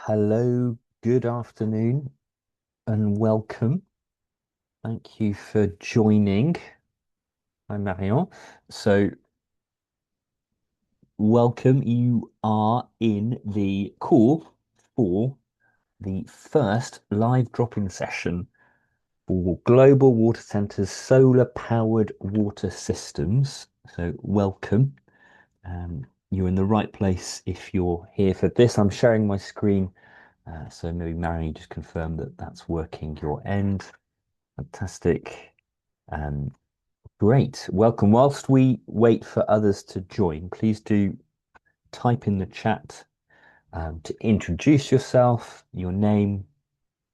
Hello, good afternoon, and welcome. Thank you for joining. I'm Marion. So, welcome. You are in the call for the first live drop-in session for Global Water Centre's solar-powered water systems. So, welcome. You're in the right place if you're here for this. I'm sharing my screen. So maybe Marion, just confirm that that's working your end. Fantastic. Um, great. Welcome. Whilst we wait for others to join, please do type in the chat to introduce yourself, your name,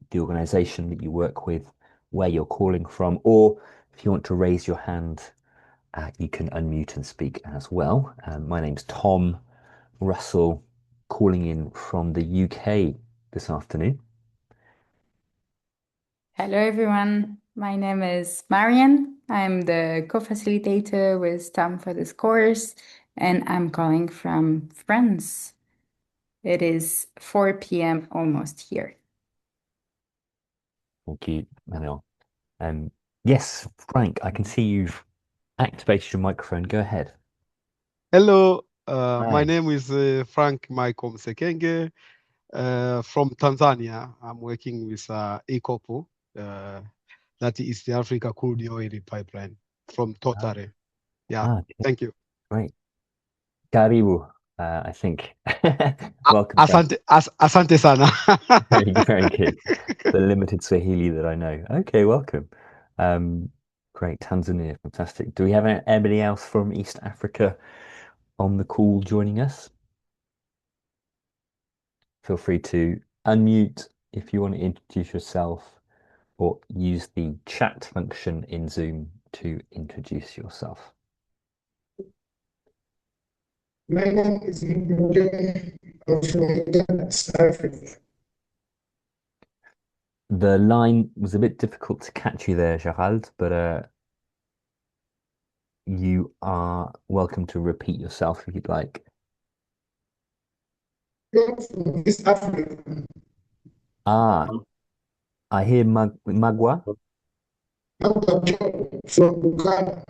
the organization that you work with, where you're calling from, or if you want to raise your hand, you can unmute and speak as well. My name's Tom Russell, calling in from the UK this afternoon. Hello, everyone. My name is Marian. I'm the co-facilitator with Tom for this course, and I'm calling from France. It is 4 p.m. almost here. Thank you, Manuel. Yes, Frank, I can see you've activated your microphone. Go ahead. Hello, my Hi. name is Frank Michael Msekenge from Tanzania. I'm working with ECOPO, that is the Africa Crude Oil Pipeline from Totare. Yeah, thank you. Great. Karibu, I think. Welcome back. Asante sana. Very, very good. The limited Swahili that I know. Okay, welcome. Great. Tanzania, fantastic. Do we have anybody else from East Africa on the call joining us? Feel free to unmute if you want to introduce yourself or use the chat function in Zoom to introduce yourself. My name is Mbude of South Africa. The line was a bit difficult to catch you there, Gerald, but you are welcome to repeat yourself if you'd like. From East Africa. Ah, I hear Magua. From Uganda.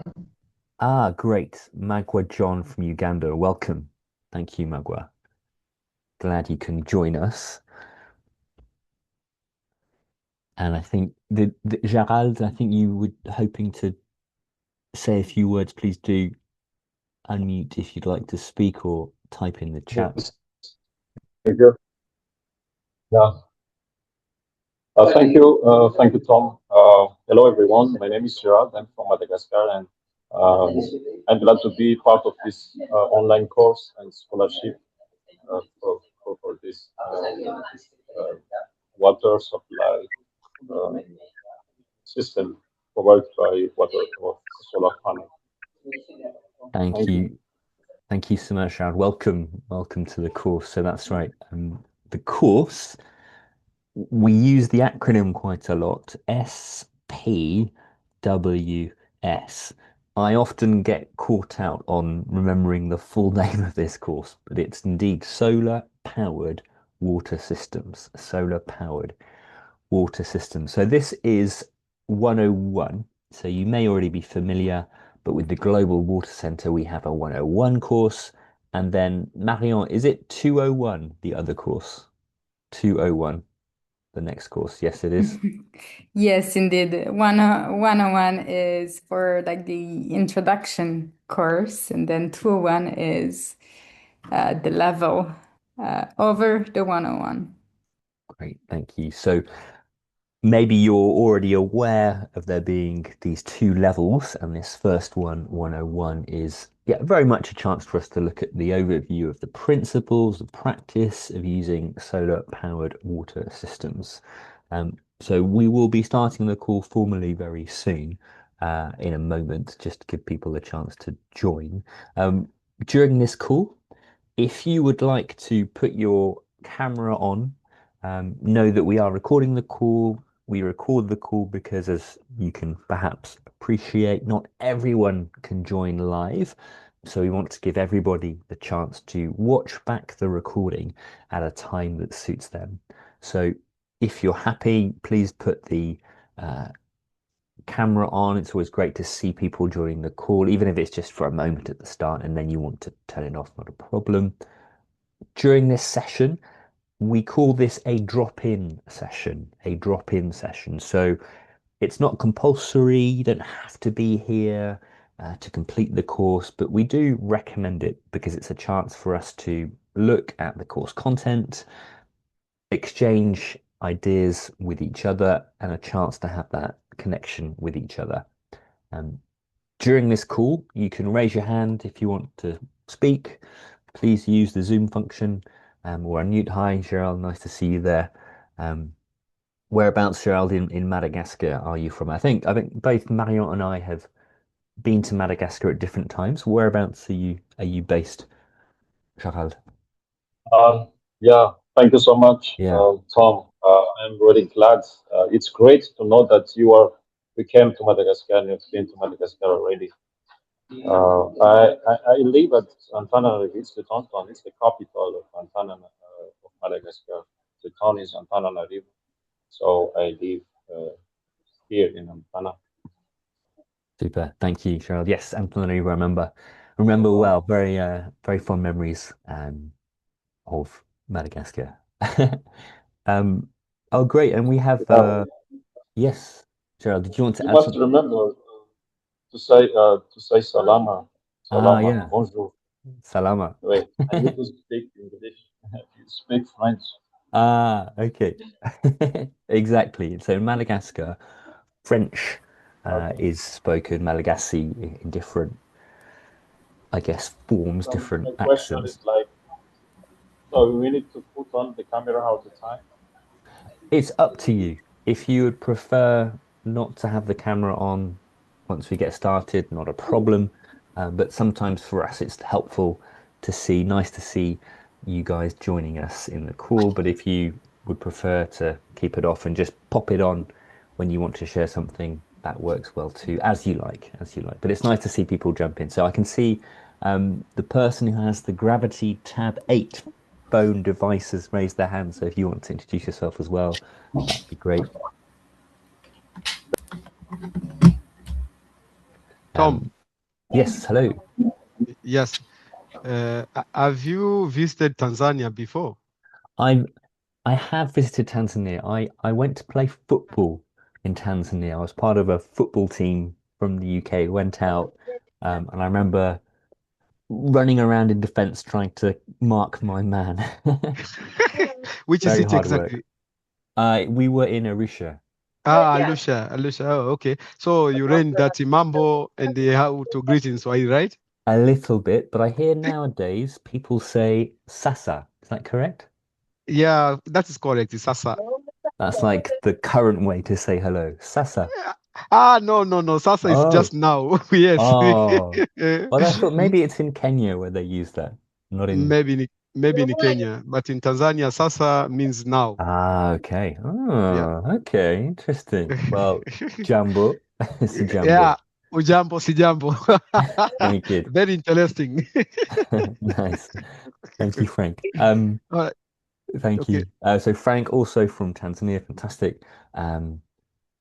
Ah, great. Magua John from Uganda. Welcome. Thank you, Magua. Glad you can join us. And I think the Gerald, I think you were hoping to say a few words. Please do unmute if you'd like to speak or type in the chat. Yes. Thank you. Yeah. Thank you, Tom. Hello, everyone. My name is Gerard. I'm from Madagascar, and I'm glad to be part of this online course and scholarship for this water supply system provided by water solar panel. Thank you. Thank you so much, Shroud. Welcome to the course. So that's right. The course, we use the acronym quite a lot, SPWS. I often get caught out on remembering the full name of this course, but it's indeed Solar Powered Water Systems. Solar Powered Water Systems. So this is 101. So you may already be familiar, but with the Global Water Centre, we have a 101 course. And then Marion, is it 201, the other course? 201, the next course. Yes, it is. Yes, indeed. 101 is for like the introduction course, and then 201 is the level over the 101. Great, thank you. So maybe you're already aware of there being these two levels, and this first one, 101, is very much a chance for us to look at the overview of the principles, the practice of using solar powered water systems. So we will be starting the call formally very soon, in a moment, just to give people a chance to join. During this call, if you would like to put your camera on, know that we are recording the call. We record the call because, as you can perhaps appreciate, not everyone can join live. So we want to give everybody the chance to watch back the recording at a time that suits them. So if you're happy, please put the uh, camera on. It's always great to see people joining the call, even if it's just for a moment at the start and then you want to turn it off, not a problem. During this session, we call this a drop-in session, a drop-in session. So it's not compulsory, you don't have to be here to complete the course, but we do recommend it because it's a chance for us to look at the course content, exchange ideas with each other, and a chance to have that connection with each other. Um, During this call, you can raise your hand if you want to speak. Please use the Zoom function, or unmute. Hi, Gerald, nice to see you there. Um, Whereabouts, Gerald, in Madagascar are you from? I think both Marion and I have been to Madagascar at different times. Whereabouts are you based, Gerald? Um, yeah, thank you so much, Yeah. Tom. I'm really glad. It's great to know that we came to Madagascar and you've been to Madagascar already. I live at Antananarivo, it's the downtown, it's the capital of of Madagascar. The town is Antananarivo, so I live here in Antana. Super. Thank you, Gerald. Yes, Antonio, remember well. Very fond memories of Madagascar. Um, oh, great. And we have Yeah, yes, Gerald, did you want to you add must something? remember to say salama, Ah, salama, yeah. bonjour. Salama. Wait, I need to speak English. You speak French. Ah, okay. Exactly. So in Madagascar, French Okay. is spoken, Malagasy in different, I guess, forms, So my different question is accents. like, so we need to put on the camera all the time? It's up to you. If you would prefer not to have the camera on once we get started, not a problem. But sometimes for us, it's helpful to see, nice to see you guys joining us in the call. But if you would prefer to keep it off and just pop it on when you want to share something, that works well too, as you like, as you like. But it's nice to see people jump in. So I can see the person who has the Gravity Tab 8 phone devices raise their hand. So if you want to introduce yourself as well, that'd be great. Tom, Um, yes, hello. yes. Have you visited Tanzania before? I I have visited Tanzania. I went to play football in Tanzania. I was part of a football team from the UK. Went out, and I remember running around in defence trying to mark my man. Which Very city hard work. exactly? We were in Arusha. Ah, Alusha, Alusha. Oh, okay. So you ran that Mambo and they how to greet in Swahili, right? A little bit, but I hear nowadays people say Sasa. Is that correct? Yeah, that is correct. It's Sasa. That's like the current way to say hello. Sasa. No, no, no. Sasa is Oh, just now. Yes. oh. Well, I thought maybe it's in Kenya where they use that, not in. Maybe in Kenya, but in Tanzania, sasa means now. Ah, okay. Yeah. Oh, okay. Interesting. Well, Jambo. It's a Yeah. Jambo. Ujambo, si jambo. Very good. Very interesting. Nice. Thank you, Frank. All right. Thank Okay. you. So Frank, also from Tanzania, fantastic. Um,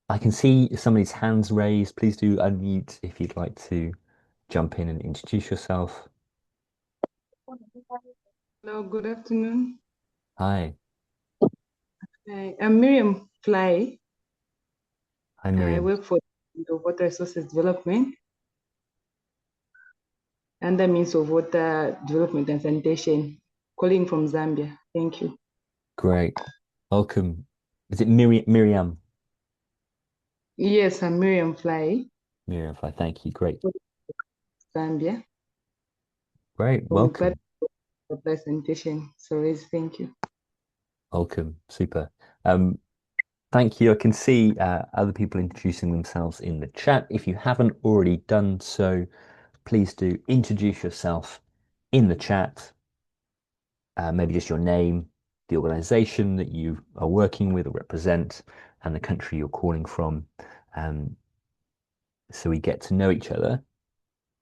I can see somebody's hands raised. Please do unmute if you'd like to jump in and introduce yourself. Hello, good afternoon. Hi. I'm Miriam Fly. Hi, I Miriam. work for the Water Resources Development and the Means of Water Development and Sanitation, calling from Zambia. Thank you. Great. Welcome. Is it Miriam? Yes, I'm Miriam Fly, Miriam, fine. Thank you. Great. Zambia, Great. for Water Welcome. Sanitation. So, yes, thank you. Welcome. Super. Um, Thank you. I can see other people introducing themselves in the chat. If you haven't already done so, please do introduce yourself in the chat. Maybe just your name, the organization that you are working with or represent, and the country you're calling from, um, so we get to know each other.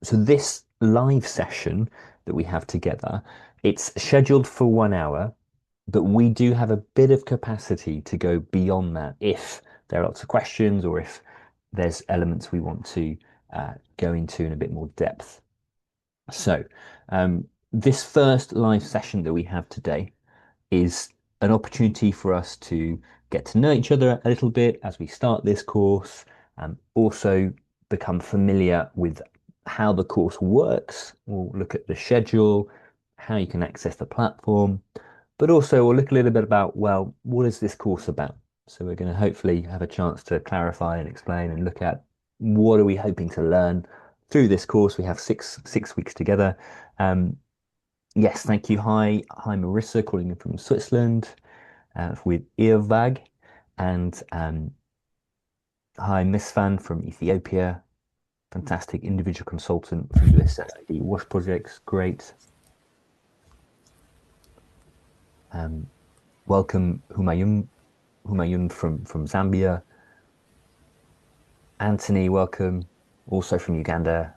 So this live session that we have together, it's scheduled for 1 hour, but we do have a bit of capacity to go beyond that if there are lots of questions or if there's elements we want to go into in a bit more depth. So this first live session that we have today is an opportunity for us to get to know each other a little bit as we start this course, and also become familiar with how the course works. We'll look at the schedule, how you can access the platform, but also we'll look a little bit about, well, what is this course about? So we're going to hopefully have a chance to clarify and explain and look at what are we hoping to learn through this course. We have six weeks together. Um, Yes, thank you. Hi, Marissa, calling in from Switzerland with Earvag, and hi, Miss Fan from Ethiopia. Fantastic individual consultant from USSD Wash Projects. Great. Welcome, Humayun from Zambia. Anthony, welcome, also from Uganda.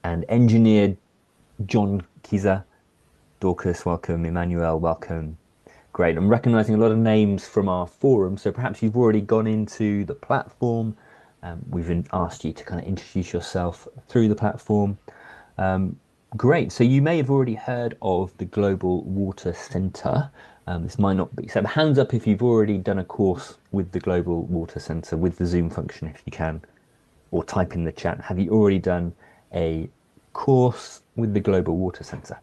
And engineer John Kiza. Dorcas, welcome. Emmanuel, welcome. Great. I'm recognizing a lot of names from our forum, so perhaps you've already gone into the platform. We've asked you to kind of introduce yourself through the platform. Great. So you may have already heard of the Global Water Centre. This might not be. So hands up if you've already done a course with the Global Water Centre with the Zoom function, if you can, or type in the chat. Have you already done a course with the Global Water Centre?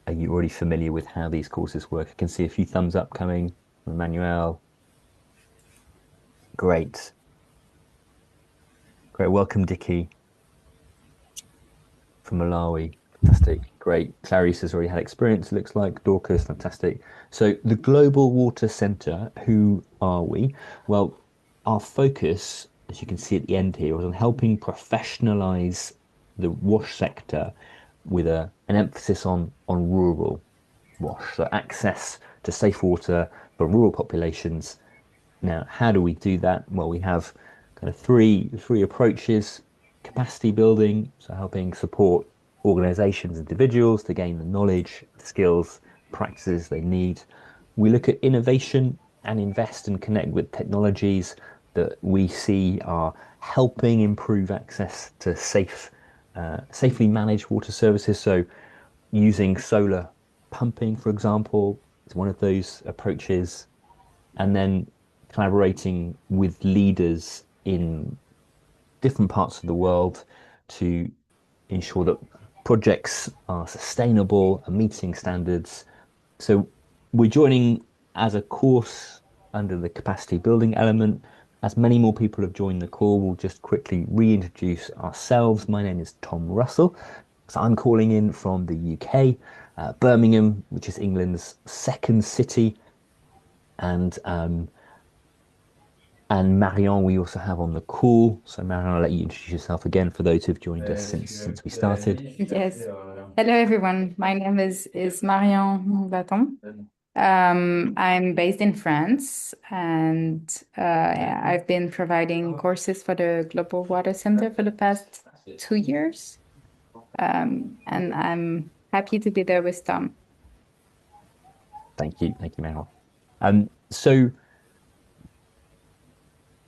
Are you already familiar with how these courses work? I can see a few thumbs up coming from Emmanuel. Great. Great. Welcome, Dickie from Malawi. Fantastic. Great. Clarice has already had experience, it looks like. Dorcas, fantastic. So the Global Water Centre, who are we? Well, our focus, as you can see at the end here, was on helping professionalise the wash sector with an emphasis on rural wash, so access to safe water for rural populations. Now, how do we do that? Well, we have kind of three approaches: capacity building, so helping support organizations, individuals to gain the knowledge, skills, practices they need. We look at innovation and invest and connect with technologies that we see are helping improve access to safely managed water services. So using solar pumping, for example, is one of those approaches, and then collaborating with leaders in different parts of the world to ensure that projects are sustainable and meeting standards. So we're joining as a course under the capacity building element. As many more people have joined the call, we'll just quickly reintroduce ourselves. My name is Tom Russell. So I'm calling in from the UK, Birmingham, which is England's second city. And And Marion, we also have on the call. So Marion, I'll let you introduce yourself again for those who've joined us since we started. Yes. Hello, everyone. My name is Marion Baton. I'm based in France, and I've been providing courses for the Global Water Center for the past 2 years. And I'm happy to be there with Tom. Thank you, Marion. So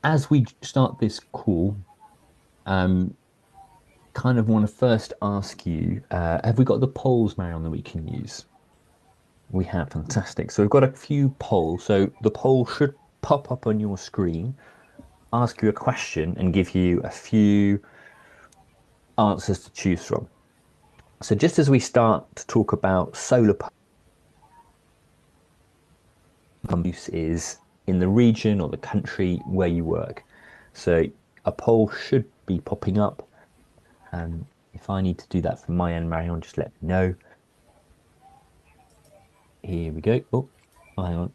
as we start this call, um, kind of want to first ask you, have we got the polls, Marion, that we can use? We have, fantastic. So we've got a few polls. So the poll should pop up on your screen, ask you a question, and give you a few answers to choose from. So just as we start to talk about solar power use is in the region or the country where you work. So a poll should be popping up. If I need to do that from my end, Marion, just let me know. Here we go. Oh, hang on.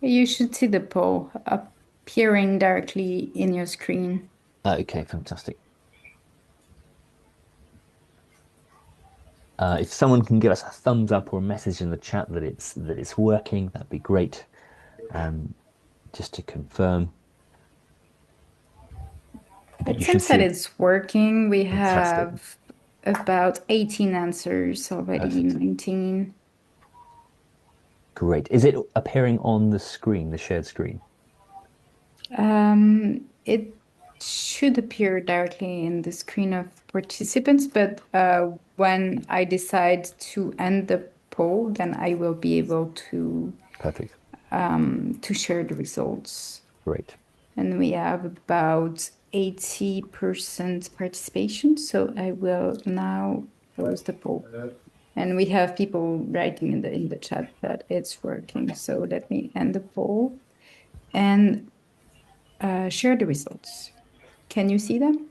You should see the poll appearing directly in your screen. Okay, fantastic. If someone can give us a thumbs up or a message in the chat that it's working, that'd be great. Just to confirm. It You should seems that see it's working. We fantastic. have about 18 answers already, Perfect. 19. Great. Is it appearing on the screen, the shared screen? It should appear directly in the screen of participants, but when I decide to end the poll, then I will be able Perfect. to share the results. Great. And we have about 80% participation, so I will now close the poll. And we have people writing in the chat that it's working. So let me end the poll and share the results. Can you see them?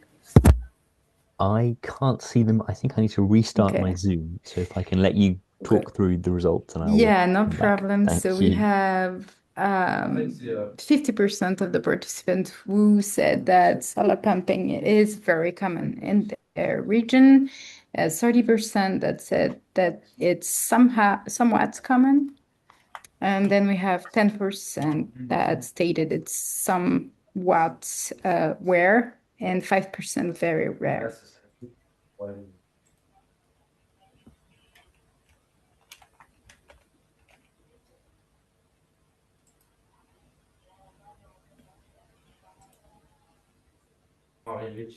I can't see them. I think I need to restart my Okay. Zoom. So if I can let you talk through the results and I will Yeah, no come back. problem. So Thank we you. have 50% of the participants who said that solar pumping is very common in their region. 30% that said that it's somewhat common. And then we have 10% that stated it's somewhat rare and 5% very rare.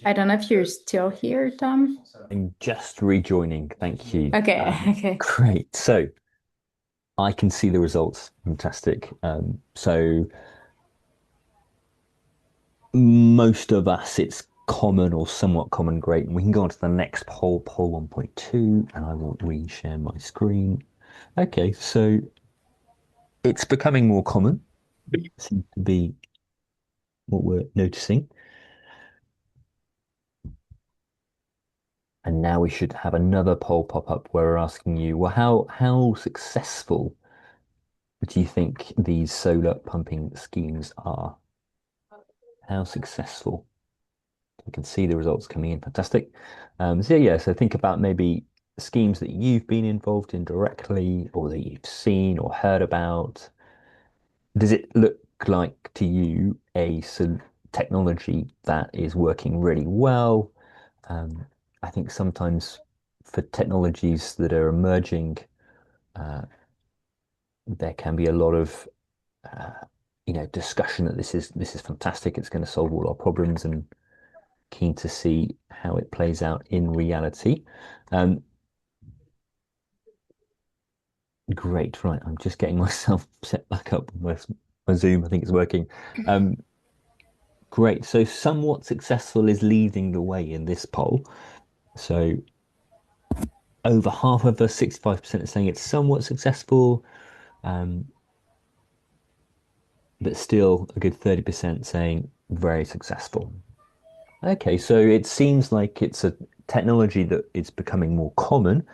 I don't know if you're still here, Tom. I'm just rejoining. Thank you. Okay, okay. Great. So I can see the results. Fantastic. So most of us, it's common or somewhat common. Great. And we can go on to the next poll, poll 1.2, and I will re-share my screen. Okay, so it's becoming more common. Seems to be what we're noticing. And now we should have another poll pop up where we're asking you, well, how successful do you think these solar pumping schemes are? How successful? You can see the results coming in. Fantastic. So yeah, so think about maybe schemes that you've been involved in directly or that you've seen or heard about. Does it look like to you a technology that is working really well? Um, I think sometimes for technologies that are emerging, uh, there can be a lot of uh, discussion that this is fantastic. It's going to solve all our problems, and keen to see how it plays out in reality. Um, great, right? I'm just getting myself set back up with my Zoom. I think it's working. Great. So somewhat successful is leading the way in this poll. So over half of us, 65% are saying it's somewhat successful, but still a good 30% saying very successful. Okay, so it seems like it's a technology that is becoming more common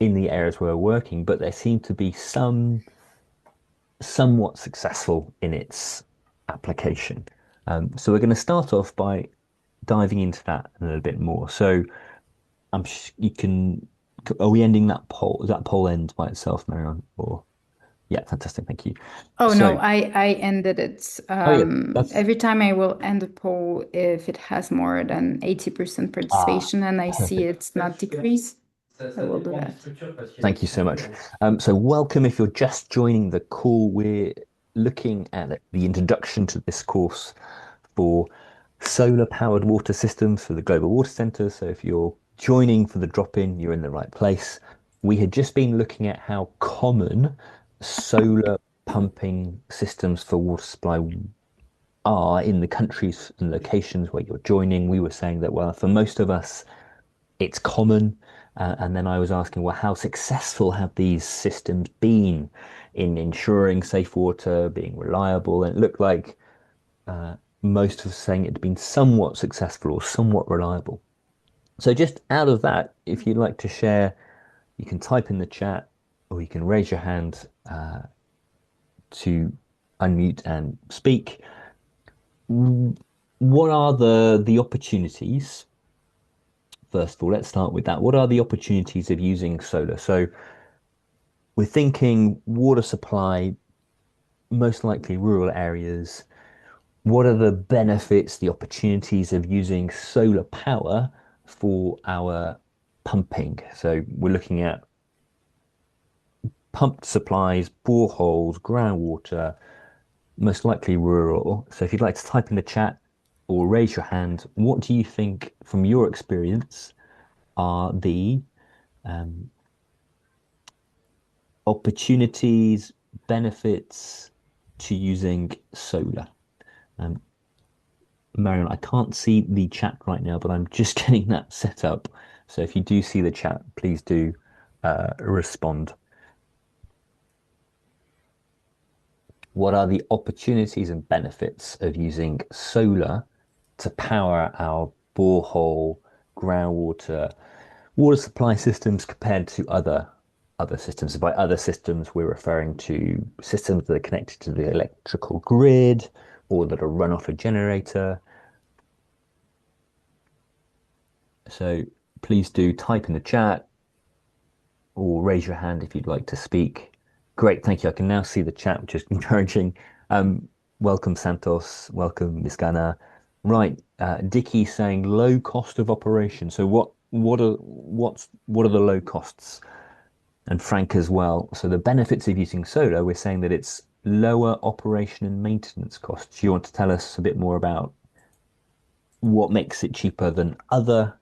in the areas where we're working, but there seem to be some somewhat successful in its application. So we're going to start off by diving into that a little bit more. So you can. Are we ending that poll? Does that poll end by itself, Marion? Or yeah, fantastic. Thank you. Oh So, no, I ended it. oh yeah, that's Every time I will end a poll if it has more than 80% participation and I see perfect. it's not decrease, I will do that. Thank you so much. So welcome if you're just joining the call. We're looking at the introduction to this course for solar powered water systems for the Global Water Centre. So if you're joining for the drop-in, you're in the right place. We had just been looking at how common solar pumping systems for water supply are in the countries and locations where you're joining. We were saying that, well, for most of us, it's common. And then I was asking, well, how successful have these systems been in ensuring safe water, being reliable? And it looked like most of us saying it had been somewhat successful or somewhat reliable. So just out of that, if you'd like to share, you can type in the chat or you can raise your hand to unmute and speak. What are the opportunities? First of all, let's start with that. What are the opportunities of using solar? So we're thinking water supply, most likely rural areas. What are the benefits, the opportunities of using solar power for our pumping? So we're looking at pumped supplies, boreholes, groundwater, most likely rural. So if you'd like to type in the chat or raise your hand, what do you think from your experience are the um, opportunities, benefits to using solar? Um, Marion, I can't see the chat right now, but I'm just getting that set up. So if you do see the chat, please do respond. What are the opportunities and benefits of using solar to power our borehole, groundwater, water supply systems compared to other systems? So by other systems, we're referring to systems that are connected to the electrical grid or that are run off a generator. So please do type in the chat or raise your hand if you'd like to speak. Great, thank you. I can now see the chat, which is encouraging. Welcome, Santos. Welcome, Miskana. Right, Dicky saying low cost of operation. So what are the low costs? And Frank as well. So the benefits of using solar, we're saying that it's lower operation and maintenance costs. You want to tell us a bit more about what makes it cheaper than other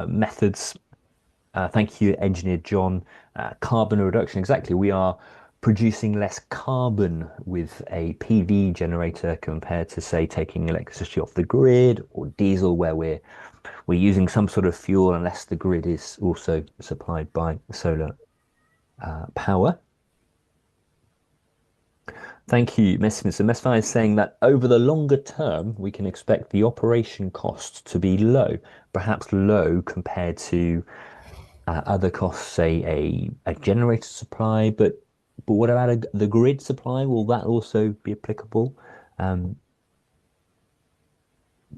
methods. Thank you, Engineer John. Carbon reduction, exactly. We are producing less carbon with a PV generator compared to, say, taking electricity off the grid or diesel, where we're using some sort of fuel unless the grid is also supplied by solar power. Thank you, Messina. So Messina is saying that over the longer term, we can expect the operation cost to be low, perhaps low compared to other costs, say a generator supply, but what about the grid supply? Will that also be applicable? Um,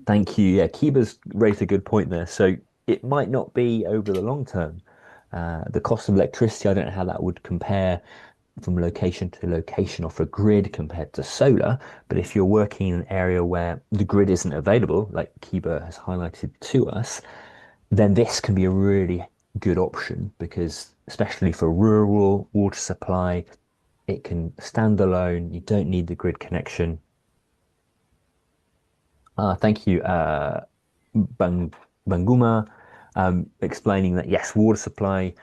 Thank you. Yeah, Kiba's raised a good point there. So it might not be over the long term. The cost of electricity, I don't know how that would compare from location to location off a grid compared to solar. But if you're working in an area where the grid isn't available, like Kiba has highlighted to us, then this can be a really good option because, especially for rural water supply, it can stand alone. You don't need the grid connection. Thank you, Bang Banguma, explaining that yes, water supply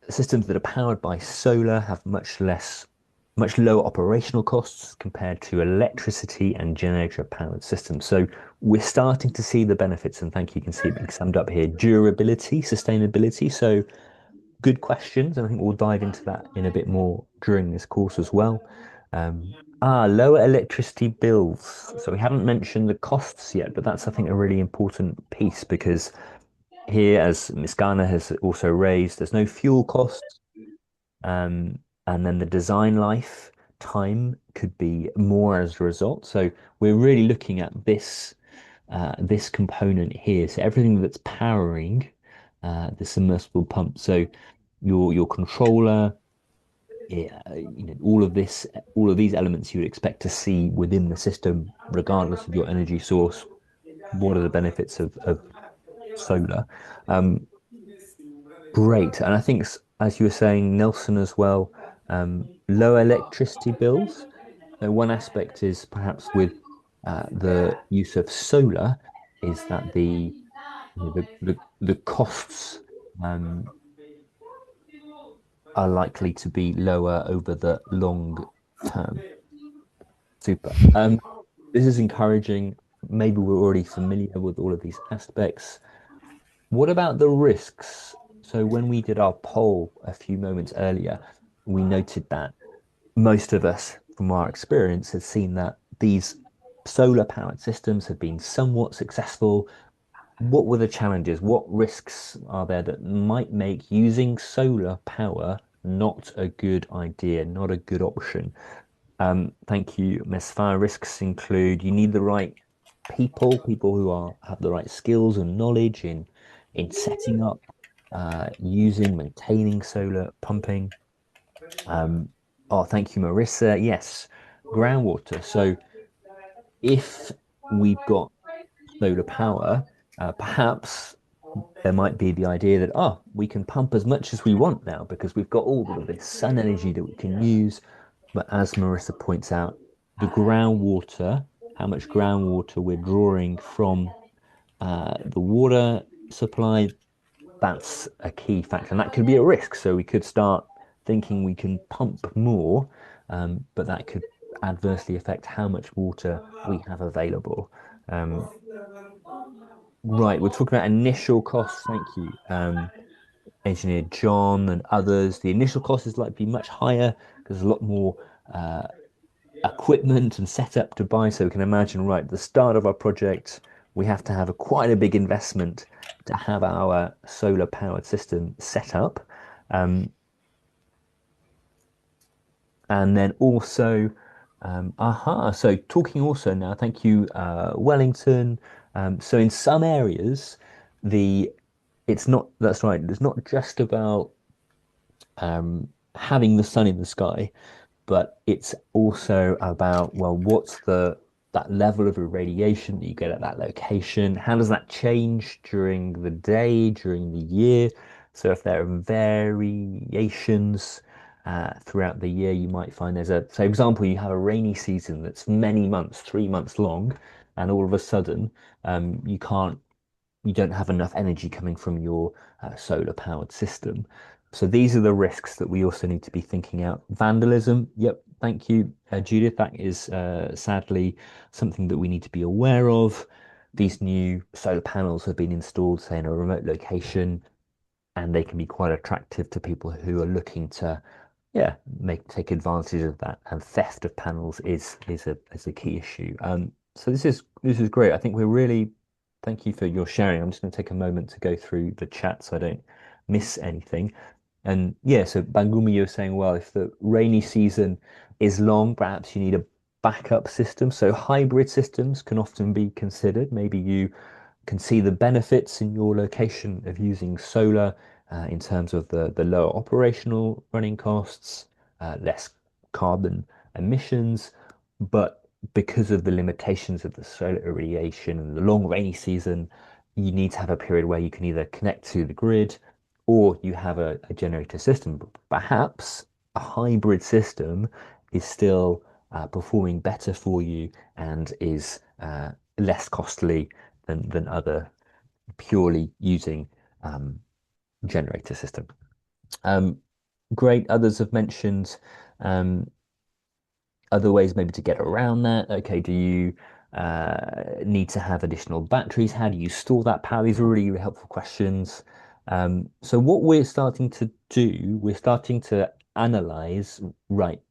systems that are powered by solar have much lower operational costs compared to electricity and generator powered systems. So we're starting to see the benefits, and thank you, you can see it being summed up here: durability, sustainability. So good questions, and I think we'll dive into that in a bit more during this course as well. Lower electricity bills. So we haven't mentioned the costs yet, but that's, I think, a really important piece because here, as Miss Garner has also raised, there's no fuel costs. and then the design life time could be more as a result. So we're really looking at this component here. So everything that's powering the submersible pump. So your controller, yeah, all of these elements you would expect to see within the system, regardless of your energy source. What are the benefits of solar? Um, Great. And I think, as you were saying, Nelson, as well, low electricity bills. So one aspect is perhaps with the use of solar is that the costs um, are likely to be lower over the long term. Super. This is encouraging. Maybe we're already familiar with all of these aspects. What about the risks? So when we did our poll a few moments earlier, we noted that most of us, from our experience, had seen that these solar powered systems have been somewhat successful. What were the challenges? What risks are there that might make using solar power not a good idea, not a good option? Thank you, Ms. Fire. Risks include you need the right people who have the right skills and knowledge in setting up, using, maintaining solar pumping. Um, oh, thank you, Marissa. Yes, groundwater. So if we've got solar power, perhaps there might be the idea that, oh, we can pump as much as we want now because we've got all of this sun energy that we can use. But as Marissa points out, the groundwater, how much groundwater we're drawing from the water supply, that's a key factor. And that could be a risk. So we could start thinking we can pump more, but that could adversely affect how much water we have available. Um, right, we're talking about initial costs. Thank you. Engineer John and others. The initial cost is likely to be much higher because there's a lot more uh, equipment and setup to buy. So we can imagine, right, at the start of our project, we have to have quite a big investment to have our solar powered system set up. Um, and then also, so talking also now, thank you, Wellington. So in some areas, the it's not, that's right, it's not just about having the sun in the sky, but it's also about, well, what's the that level of irradiation that you get at that location? How does that change during the day, during the year? So if there are variations throughout the year, you might find there's a, so example, you have a rainy season that's many months, 3 months long, and all of a sudden you can't you don't have enough energy coming from your solar powered system. So these are the risks that we also need to be thinking out. Vandalism, yep, thank you, Judith. That is sadly something that we need to be aware of. These new solar panels have been installed, say, in a remote location, and they can be quite attractive to people who are looking to, yeah, take advantage of that. And theft of panels is a key issue. So this is great. I think we're really thank you for your sharing. I'm just going to take a moment to go through the chat so I don't miss anything. And yeah, so Bangumi, you're saying, well, if the rainy season is long, perhaps you need a backup system. So hybrid systems can often be considered. Maybe you can see the benefits in your location of using solar in terms of the lower operational running costs, less carbon emissions, but because of the limitations of the solar irradiation and the long rainy season, you need to have a period where you can either connect to the grid or you have a generator system. Perhaps a hybrid system is still performing better for you and is less costly than other purely using um, generator system. Um, Great. Others have mentioned um, other ways maybe to get around that. Okay, do you need to have additional batteries? How do you store that power? These are really, really helpful questions. So what we're starting to do, we're starting to analyze, right,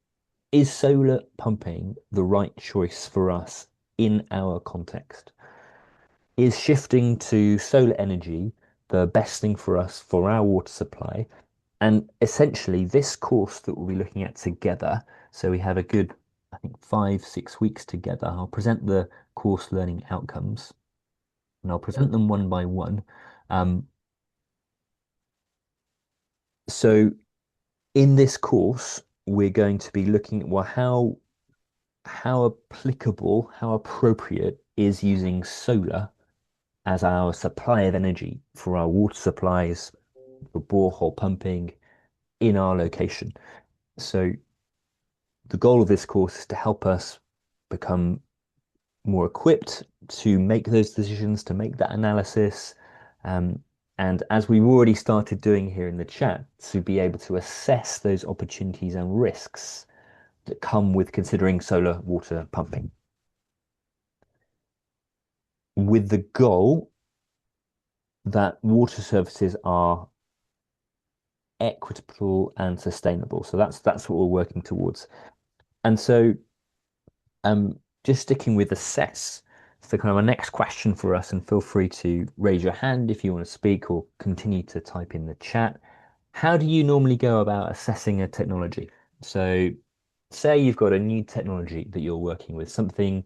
is solar pumping the right choice for us in our context? Is shifting to solar energy the best thing for us for our water supply? And essentially, this course that we'll be looking at together, so we have a good, I think, 5, 6 weeks together. I'll present the course learning outcomes and I'll present them one by one. Um, so in this course, we're going to be looking at, well, how applicable, how appropriate is using solar as our supply of energy for our water supplies, for borehole pumping in our location. So the goal of this course is to help us become more equipped to make those decisions, to make that analysis. Um, and as we've already started doing here in the chat, to be able to assess those opportunities and risks that come with considering solar water pumping. With the goal that water services are equitable and sustainable. So that's what we're working towards. And so just sticking with assess. So kind of a next question for us, and feel free to raise your hand if you want to speak or continue to type in the chat. How do you normally go about assessing a technology? So say you've got a new technology that you're working with, something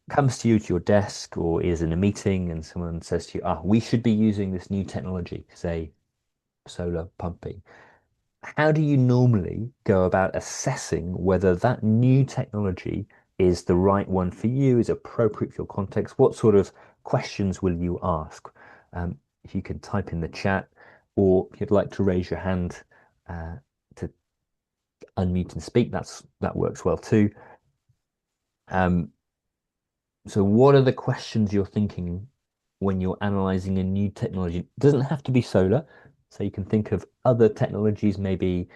comes to you to your desk or is in a meeting and someone says to you, we should be using this new technology, say solar pumping. How do you normally go about assessing whether that new technology is the right one for you, is appropriate for your context? What sort of questions will you ask? If you can type in the chat, or if you'd like to raise your hand to unmute and speak, that works well too. So what are the questions you're thinking when you're analyzing a new technology? It doesn't have to be solar. So you can think of other technologies, maybe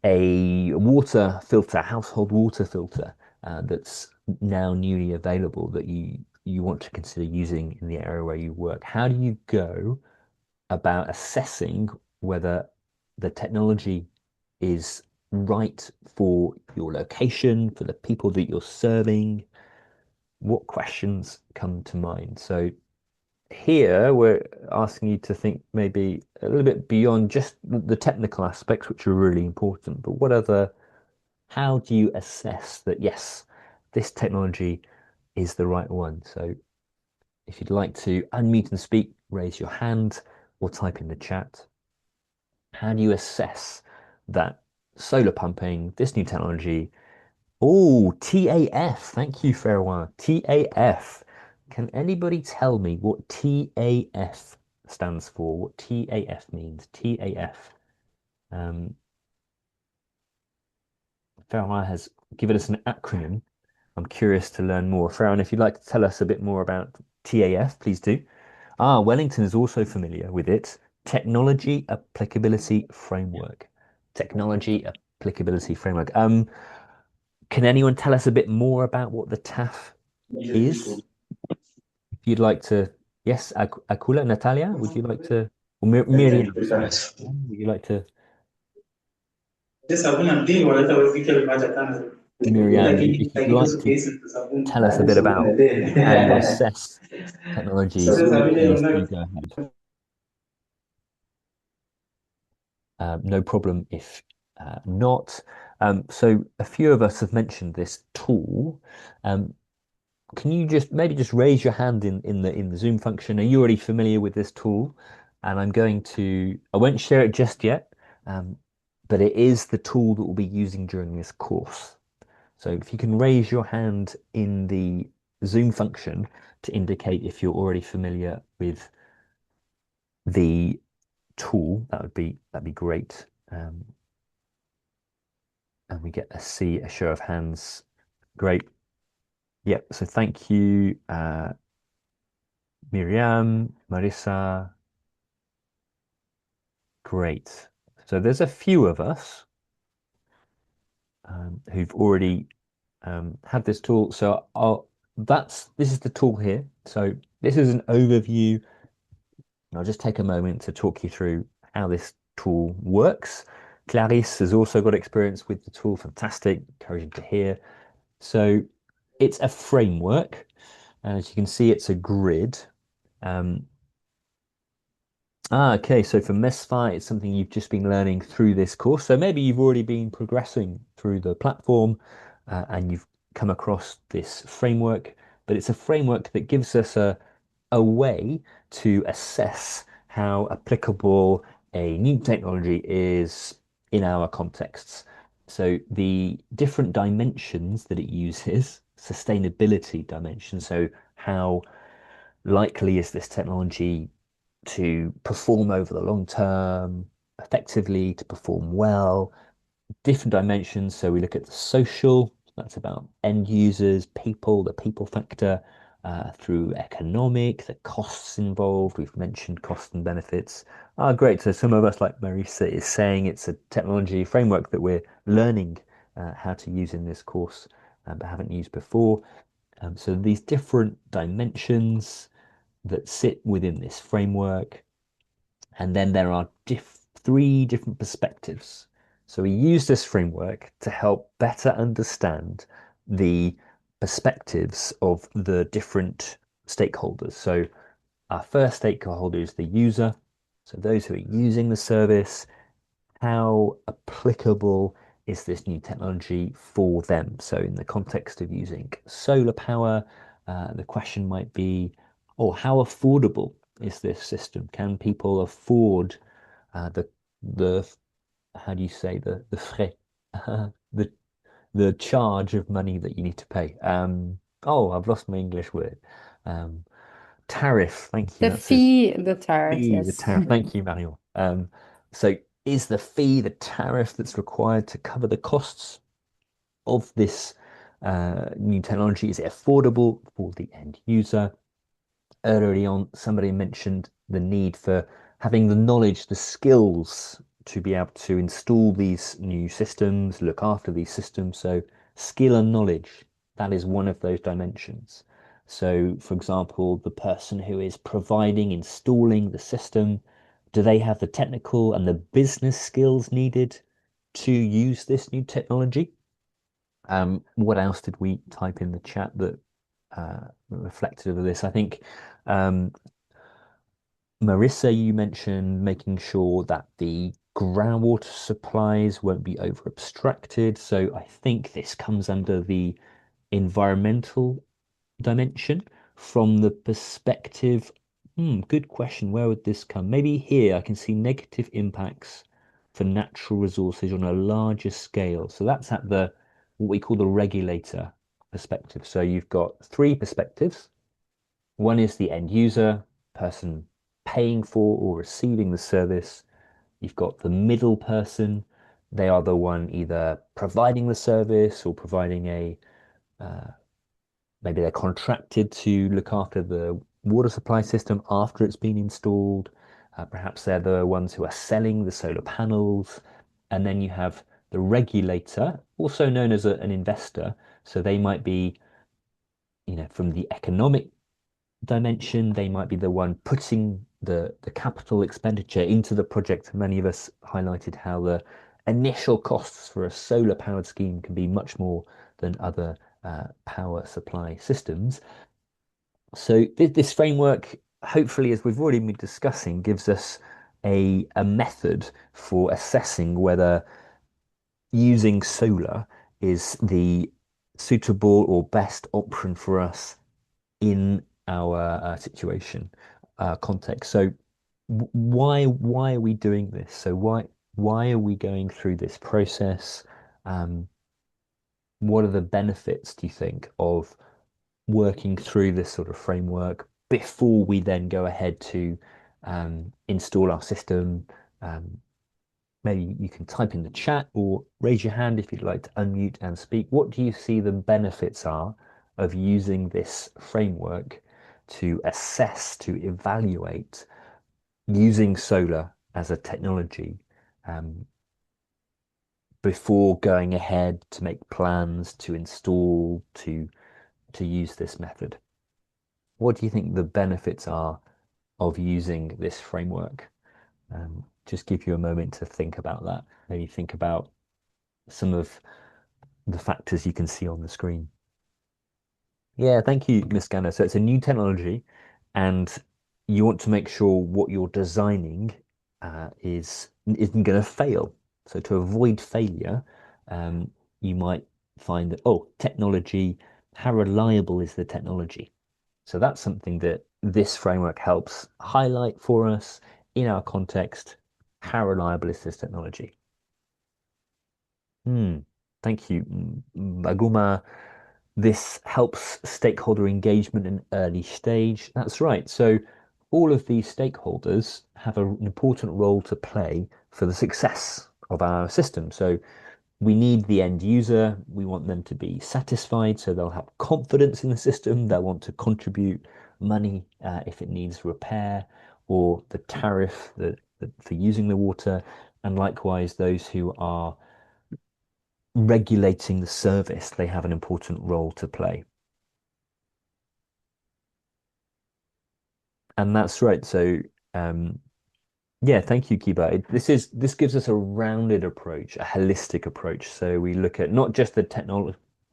a water filter, household water filter, that's now newly available that you want to consider using in the area where you work. How do you go about assessing whether the technology is right for your location, for the people that you're serving? What questions come to mind? So here we're asking you to think maybe a little bit beyond just the technical aspects, which are really important, but how do you assess that, yes, this technology is the right one? So if you'd like to unmute and speak, raise your hand or type in the chat. How do you assess that solar pumping, this new technology? Oh, TAF. Thank you, Fairwire. TAF. Can anybody tell me what TAF stands for? What TAF means? TAF. Fairwire has given us an acronym. I'm curious to learn more. Farron, if you'd like to tell us a bit more about TAF, please do. Wellington is also familiar with it. Technology Applicability Framework. Technology Applicability Framework. Can anyone tell us a bit more about what the TAF is? If you'd like to, yes, Akula, Natalia, would you like to, or Miriam, sorry, would you like to, Miriam, if you'd like to tell us a bit about how you assess technologies, please do go ahead. No problem if not. So a few of us have mentioned this tool. Can you maybe just raise your hand in the Zoom function? Are you already familiar with this tool? And I won't share it just yet, but it is the tool that we'll be using during this course. So if you can raise your hand in the Zoom function to indicate if you're already familiar with the tool, that'd be great. And we get to see a show of hands. Great. Yep. So thank you, Miriam, Marissa. Great. So there's a few of us who've already had this tool. So this is the tool here. So this is an overview. I'll just take a moment to talk you through how this tool works. Clarisse has also got experience with the tool. Fantastic. Encouraging to hear. So it's a framework. And as you can see, it's a grid. Ah, okay. So for Mesfi, it's something you've just been learning through this course. So maybe you've already been progressing through the platform and you've come across this framework, but it's a framework that gives us a way to assess how applicable a new technology is in our contexts. So the different dimensions that it uses, sustainability dimension, so how likely is this technology to perform over the long term, effectively, to perform well, different dimensions. So we look at the social, that's about end users, people, the people factor, through economic, the costs involved. We've mentioned costs and benefits. Ah, great. So some of us, like Marisa, is saying it's a technology framework that we're learning how to use in this course, but haven't used before. So these different dimensions that sit within this framework. And then there are three different perspectives. So we use this framework to help better understand the perspectives of the different stakeholders. So our first stakeholder is the user. So those who are using the service, how applicable is this new technology for them? So, in the context of using solar power, the question might be, oh, how affordable is this system? Can people afford the the how do you say the frais, the the charge of money that you need to pay? Oh, I've lost my English word. Um, Tariff. Thank you. The That's it. fee, the tariff, Fee, the yes. tariff. Thank you, Manuel. So is the fee the tariff that's required to cover the costs of this new technology? Is it affordable for the end user? Early on, somebody mentioned the need for having the knowledge, the skills to be able to install these new systems, look after these systems. So skill and knowledge, that is one of those dimensions. So, for example, the person who is providing, installing the system, do they have the technical and the business skills needed to use this new technology? What else did we type in the chat that reflected of this? I think um, Marissa, you mentioned making sure that the groundwater supplies won't be over abstracted. So I think this comes under the environmental dimension from the perspective. Good question. Where would this come? Maybe here I can see negative impacts for natural resources on a larger scale. So that's at the what we call the regulator perspective. So you've got three perspectives. One is the end user, person paying for or receiving the service. You've got the middle person. They are the one either providing the service or providing uh, maybe they're contracted to look after the water supply system after it's been installed. Perhaps they're the ones who are selling the solar panels. And then you have the regulator, also known as an investor. So they might be, from the economic dimension, they might be the one putting the capital expenditure into the project. Many of us highlighted how the initial costs for a solar powered scheme can be much more than other power supply systems. So this framework, hopefully, as we've already been discussing, gives us a method for assessing whether using solar is the suitable or best option for us in our situation context. So why are we doing this? So why are we going through this process? Um, what are the benefits, do you think, of working through this sort of framework before we then go ahead to install our system? Um, Maybe you can type in the chat or raise your hand if you'd like to unmute and speak. What do you see the benefits are of using this framework to assess, to evaluate using solar as a technology um, before going ahead to make plans to install, to use this method? What do you think the benefits are of using this framework? Just give you a moment to think about that. Maybe think about some of the factors you can see on the screen. Yeah, thank you, Miss Ganna. So it's a new technology, and you want to make sure what you're designing isn't going to fail. So to avoid failure, you might find that, oh, technology, how reliable is the technology? So that's something that this framework helps highlight for us in our context. How reliable is this technology? Thank you, Baguma. This helps stakeholder engagement in early stage. That's right. So all of these stakeholders have an important role to play for the success of our system. So we need the end user. We want them to be satisfied, so they'll have confidence in the system. They'll want to contribute money if it needs repair or the tariff for using the water. And likewise, those who are regulating the service, they have an important role to play. And that's right. So, yeah, thank you, Kiba. This gives us a rounded approach, a holistic approach. So we look at not just the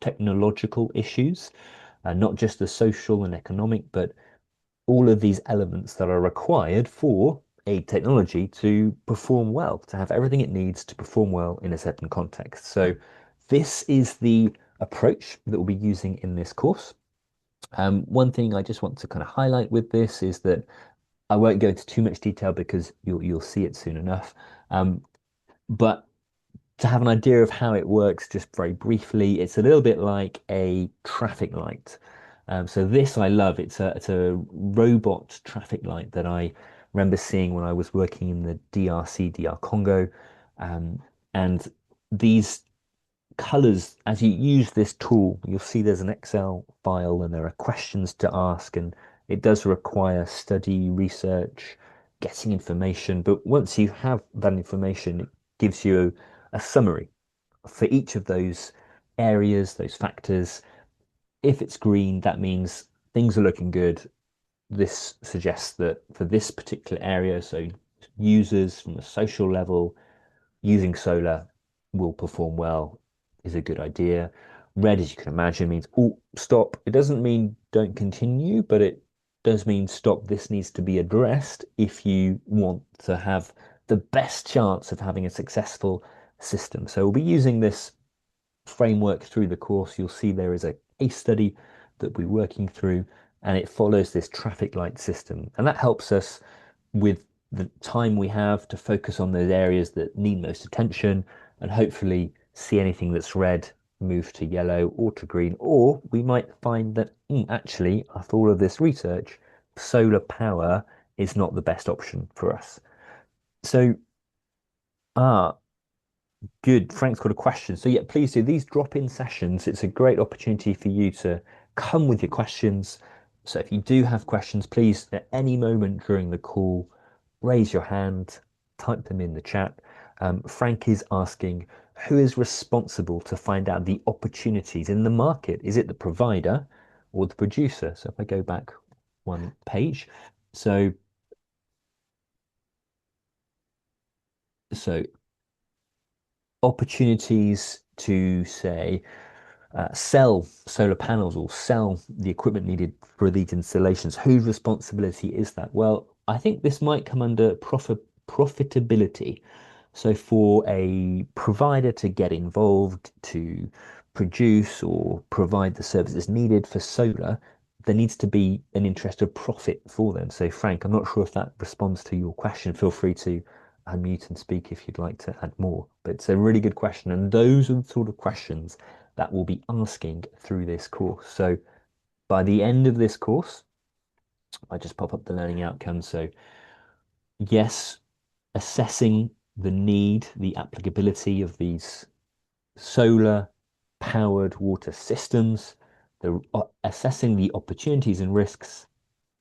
technological issues, not just the social and economic, but all of these elements that are required for a technology to perform well, to have everything it needs to perform well in a certain context. So this is the approach that we'll be using in this course. One thing I just want to kind of highlight with this is that I won't go into too much detail because you'll see it soon enough. But to have an idea of how it works, just very briefly, it's a little bit like a traffic light. So this I love. It's a robot traffic light that I remember seeing when I was working in the DRC, DR Congo, and these colors, as you use this tool, you'll see there's an Excel file and there are questions to ask, and it does require study, research, getting information. But once you have that information, it gives you a summary for each of those areas, those factors. If it's green, that means things are looking good. This suggests that for this particular area, so users from a social level, using solar will perform well is a good idea. Red, as you can imagine, means, oh, stop. It doesn't mean don't continue, but it does mean stop. This needs to be addressed if you want to have the best chance of having a successful system. So we'll be using this framework through the course. You'll see there is a case study that we're working through, and it follows this traffic light system. And that helps us with the time we have to focus on those areas that need most attention and hopefully see anything that's red move to yellow or to green. Or we might find that actually, after all of this research, solar power is not the best option for us. So, ah, good. Frank's got a question. So yeah, please do these drop-in sessions. It's a great opportunity for you to come with your questions. So if you do have questions, please at any moment during the call, raise your hand, type them in the chat. Frank is asking, who is responsible to find out the opportunities in the market? Is it the provider or the producer? So if I go back one page, so so opportunities to say sell solar panels or sell the equipment needed for these installations. Whose responsibility is that? Well, I think this might come under profitability. So for a provider to get involved to produce or provide the services needed for solar, there needs to be an interest of profit for them. So Frank, I'm not sure if that responds to your question. Feel free to unmute and speak if you'd like to add more. But it's a really good question. And those are the sort of questions that we'll be asking through this course. So by the end of this course, I just pop up the learning outcomes. So yes, assessing the need, the applicability of these solar powered water systems, assessing the opportunities and risks,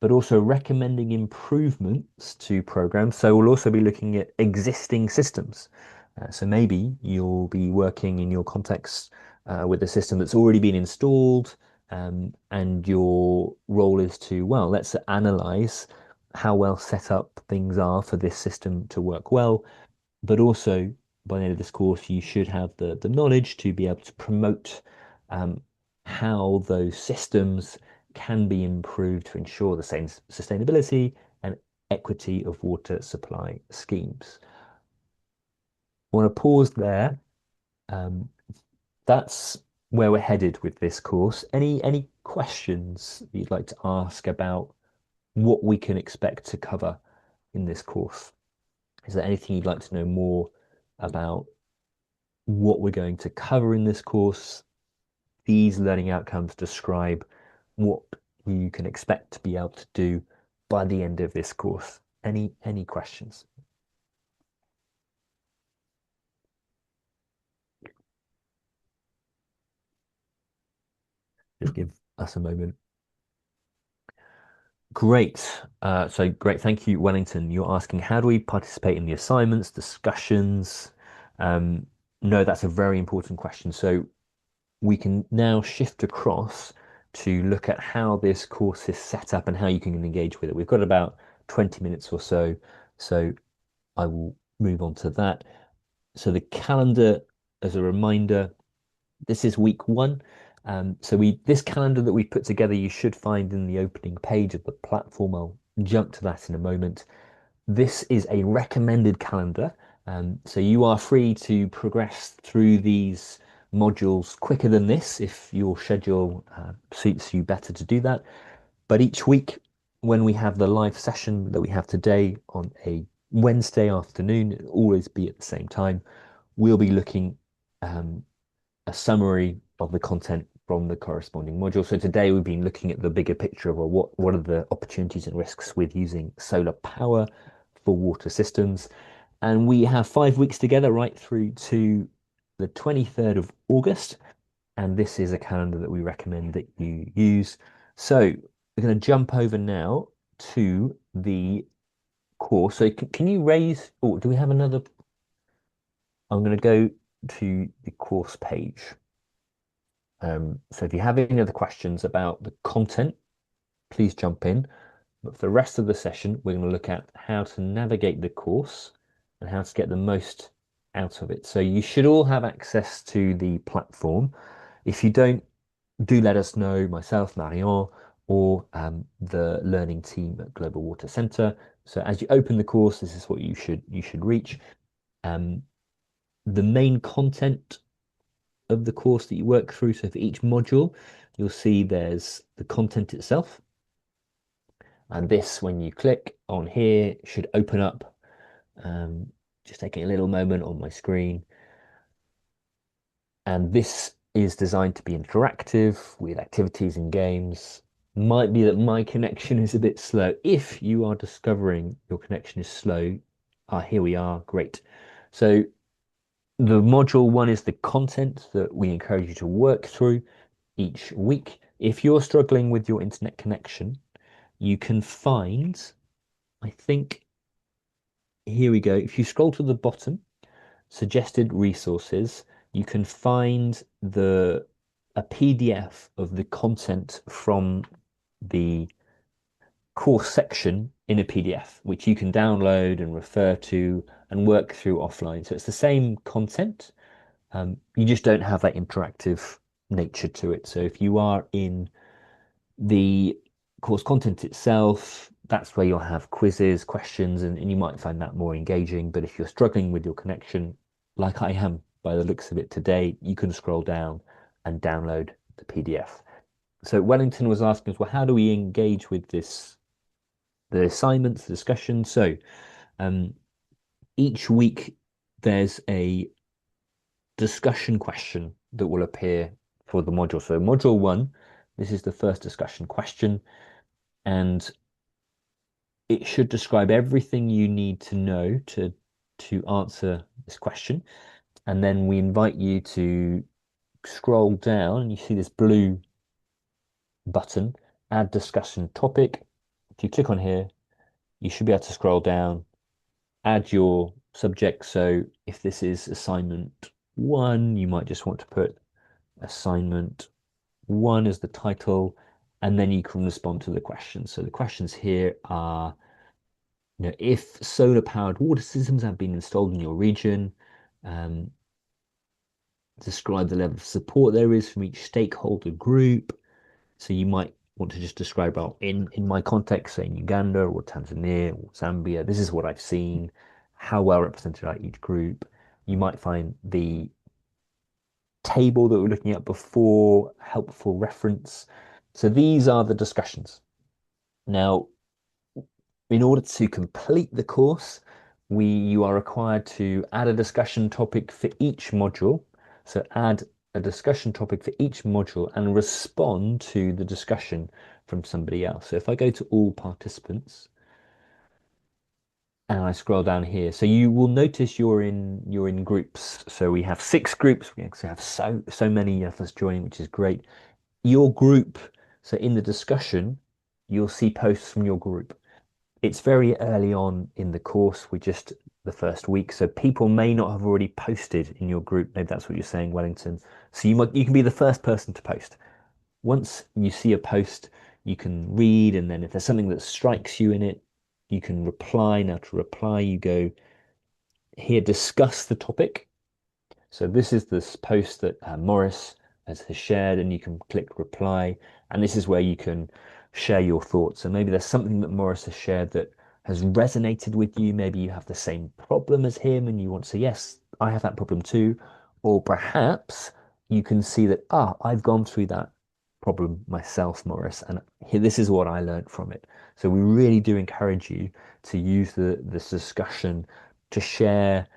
but also recommending improvements to programs. So we'll also be looking at existing systems. So maybe you'll be working in your context with a system that's already been installed, and your role is to, well, let's analyze how well set up things are for this system to work well. But also, by the end of this course, you should have the knowledge to be able to promote um, how those systems can be improved to ensure the same sustainability and equity of water supply schemes. I want to pause there. That's where we're headed with this course. Any questions you'd like to ask about what we can expect to cover in this course? Is there anything you'd like to know more about what we're going to cover in this course? These learning outcomes describe what you can expect to be able to do by the end of this course. Any questions? Just give us a moment. Great. So great. Thank you, Wellington. You're asking, how do we participate in the assignments, discussions? No, that's a very important question. So we can now shift across to look at how this course is set up and how you can engage with it. We've got about 20 minutes or so, so I will move on to that. So the calendar, as a reminder, this is week one. So this calendar that we put together, you should find in the opening page of the platform. I'll jump to that in a moment. This is a recommended calendar. So you are free to progress through these modules quicker than this if your schedule suits you better to do that. But each week, when we have the live session that we have today on a Wednesday afternoon, it'll always be at the same time, we'll be looking a summary of the content from the corresponding module. So today we've been looking at the bigger picture of what are the opportunities and risks with using solar power for water systems. And we have 5 weeks together right through to the 23rd of August. And this is a calendar that we recommend that you use. So we're going to jump over now to the course. So can you raise, oh, do we have another? I'm going to go to the course page. So if you have any other questions about the content, please jump in. But for the rest of the session, we're going to look at how to navigate the course and how to get the most out of it. So you should all have access to the platform. If you don't, do let us know, myself, Marion, or the learning team at Global Water Centre. So as you open the course, this is what you should reach. The main content of the course that you work through. So for each module, you'll see there's the content itself. And this, when you click on here, should open up. Just taking a little moment on my screen. And this is designed to be interactive with activities and games. Might be that my connection is a bit slow. If you are discovering your connection is slow, here we are, great. So the module one is the content that we encourage you to work through each week. If you're struggling with your internet connection, you can find, I think, here we go. If you scroll to the bottom, suggested resources, you can find a PDF of the content from the course section in a PDF, which you can download and refer to and work through offline. So it's the same content. You just don't have that interactive nature to it. So if you are in the course content itself, that's where you'll have quizzes, questions, and you might find that more engaging. But if you're struggling with your connection, like I am by the looks of it today, you can scroll down and download the PDF. So Wellington was asking us, well, how do we engage with this, the assignments, the discussion? So each week there's a discussion question that will appear for the module. So module one, this is the first discussion question, and it should describe everything you need to know to answer this question. And then we invite you to scroll down and you see this blue button, add discussion topic. If you click on here, you should be able to scroll down, add your subject. So if this is assignment one, you might just want to put assignment one as the title, and then you can respond to the questions. So the questions here are, if solar powered water systems have been installed in your region, describe the level of support there is from each stakeholder group. So you might want to just describe, well, in my context, say in Uganda or Tanzania or Zambia, this is what I've seen, how well represented are each group. You might find the table that we're looking at before helpful reference. So these are the discussions. Now, in order to complete the course, you are required to add a discussion topic for each module. So add a discussion topic for each module and respond to the discussion from somebody else. So if I go to all participants and I scroll down here, so you will notice you're in groups. So we have 6 groups. We actually have so many of us joining, which is great. Your group, so in the discussion, you'll see posts from your group. It's very early on in the course. We're just the first week, so people may not have already posted in your group. Maybe that's what you're saying, Wellington. So you can be the first person to post. Once you see a post, you can read, and then if there's something that strikes you in it, you can reply. Now to reply, you go here, discuss the topic. So this is this post that Morris has shared, and you can click reply. And this is where you can share your thoughts. So maybe there's something that Morris has shared that has resonated with you. Maybe you have the same problem as him and you want to say, yes, I have that problem too. Or perhaps you can see that, I've gone through that problem myself, Morris, and here, this is what I learned from it. So we really do encourage you to use this discussion to share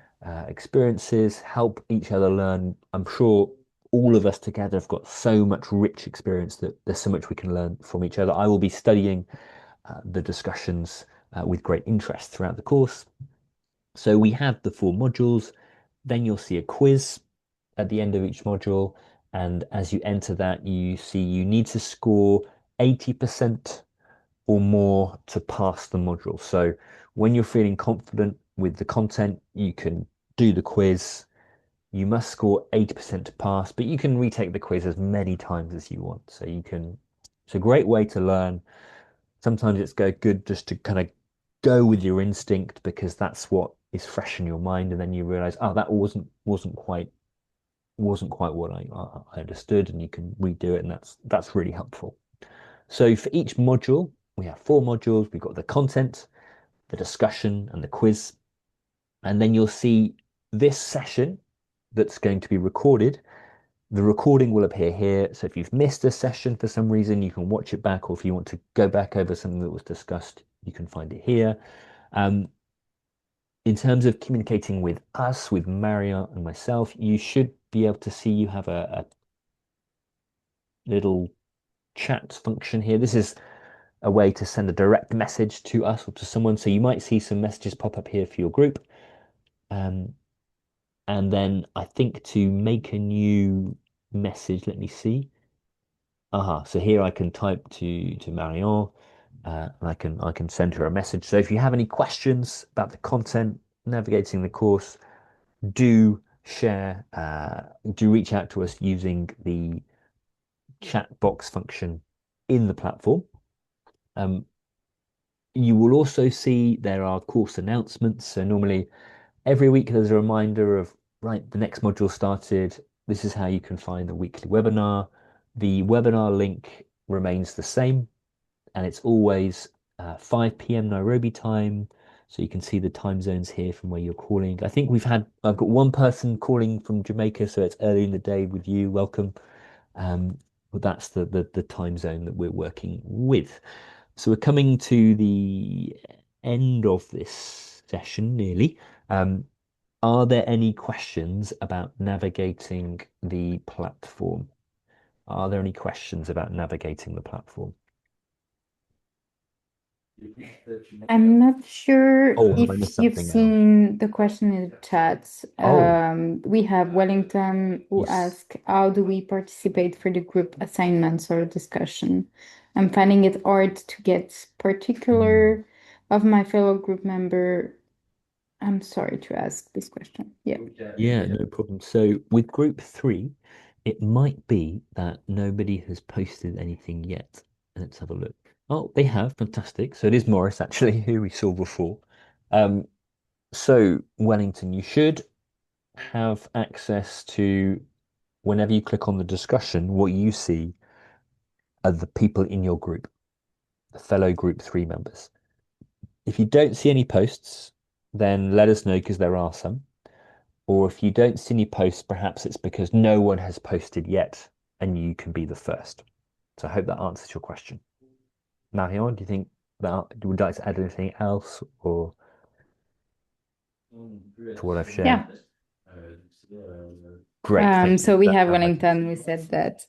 experiences, help each other learn. I'm sure all of us together have got so much rich experience that there's so much we can learn from each other. I will be studying the discussions with great interest throughout the course. So we have the 4 modules, then you'll see a quiz at the end of each module. And as you enter that, you see you need to score 80% or more to pass the module. So when you're feeling confident with the content, you can do the quiz. You must score 80% to pass, but you can retake the quiz as many times as you want. It's a great way to learn. Sometimes it's good just to kind of go with your instinct because that's what is fresh in your mind, and then you realize, that wasn't quite what I understood, and you can redo it, and that's really helpful. So for each module, we have 4 modules. We've got the content, the discussion, and the quiz. And then you'll see this session that's going to be recorded. The recording will appear here. So if you've missed a session for some reason, you can watch it back, or if you want to go back over something that was discussed, you can find it here. In terms of communicating with us, with Maria and myself, you should be able to see you have a little chat function here. This is a way to send a direct message to us or to someone. So you might see some messages pop up here for your group. And then I think to make a new message, let me see. So here I can type to Marion, and I can send her a message. So if you have any questions about the content, navigating the course, do share, do reach out to us using the chat box function in the platform. You will also see there are course announcements. So normally every week there's a reminder of, right, the next module started. This is how you can find the weekly webinar. The webinar link remains the same, and it's always 5 p.m. Nairobi time. So you can see the time zones here from where you're calling. I think I've got one person calling from Jamaica, so it's early in the day with you. Welcome. But that's the time zone that we're working with. So we're coming to the end of this session nearly. Are there any questions about navigating the platform? Are there any questions about navigating the platform? I'm not sure Have I missed if you've something now? seen the question in the chat. Oh, We have Wellington who yes. asked, how do we participate for the group assignments or discussion? I'm finding it hard to get particular of my fellow group member. I'm sorry to ask this question. Yeah. Yeah, no problem. So with group 3, it might be that nobody has posted anything yet. Let's have a look. Oh, they have. Fantastic. So it is Morris, actually, who we saw before. So Wellington, you should have access to, whenever you click on the discussion, what you see are the people in your group, the fellow group 3 members. If you don't see any posts, then let us know because there are some. Or if you don't see any posts, perhaps it's because no one has posted yet and you can be the first. So I hope that answers your question. Marion, do you think that would like to add anything else or to what I've shared? Yeah. Great. Thank you. So we That have sounds like- Wellington who said that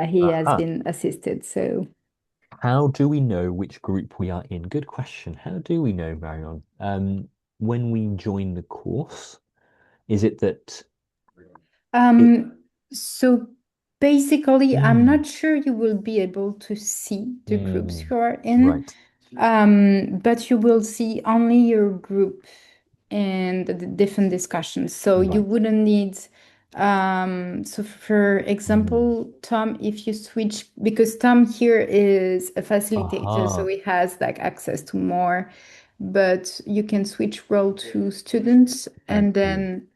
he has Aha. been assisted. So How do we know which group we are in? Good question. How do we know, Marion? When we join the course, is it that so basically, I'm Mm. not sure you will be able to see the groups you are in. right? But you will see only your group and the different discussions. So you Right. wouldn't need, so for example, Tom, if you switch, because Tom here is a facilitator, so Aha. he has like access to more, but you can switch role to students and Thank you. then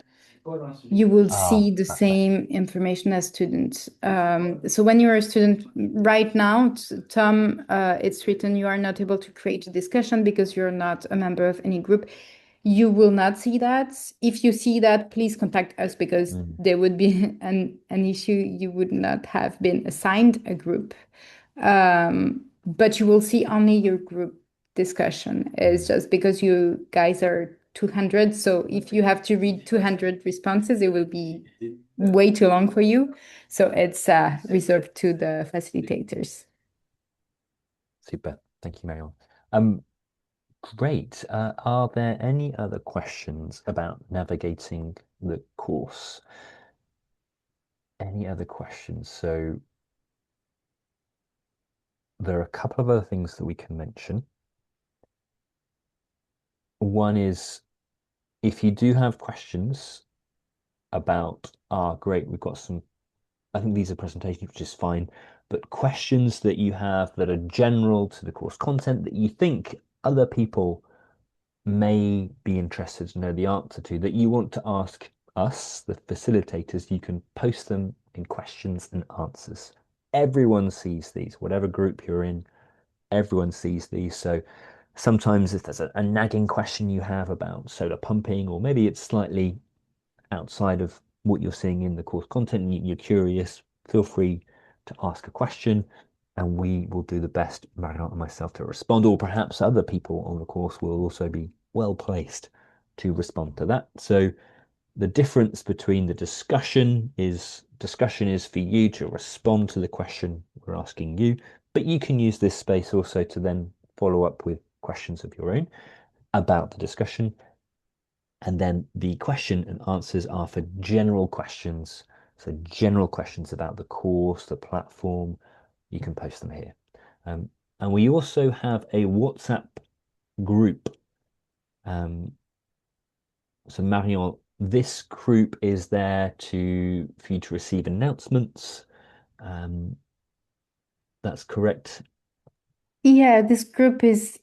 you will see the that's same information as students. So when you're a student right now, Tom, it's written you are not able to create a discussion because you're not a member of any group. You will not see that. If you see that, please contact us because there would be an issue. You would not have been assigned a group. But you will see only your group discussion. It's just because you guys are 200. So if you have to read 200 responses, it will be way too long for you. So it's reserved to the facilitators. Super. Thank you, Marion. Great. Are there any other questions about navigating the course? Any other questions? So there are a couple of other things that we can mention. One is if you do have questions about, great, we've got some, I think these are presentations, which is fine, but questions that you have that are general to the course content that you think other people may be interested to know the answer to, that you want to ask us, the facilitators, you can post them in questions and answers. Everyone sees these, whatever group you're in, everyone sees these. So sometimes if there's a nagging question you have about solar pumping, or maybe it's slightly outside of what you're seeing in the course content and you're curious, feel free to ask a question and we will do the best, Marion and myself, to respond, or perhaps other people on the course will also be well placed to respond to that. So the difference between the discussion is for you to respond to the question we're asking you, but you can use this space also to then follow up with questions of your own about the discussion. And then the question and answers are for general questions. So general questions about the course, the platform, you can post them here. And we also have a WhatsApp group. So Marion, this group is there for you to receive announcements. That's correct. Yeah, this group is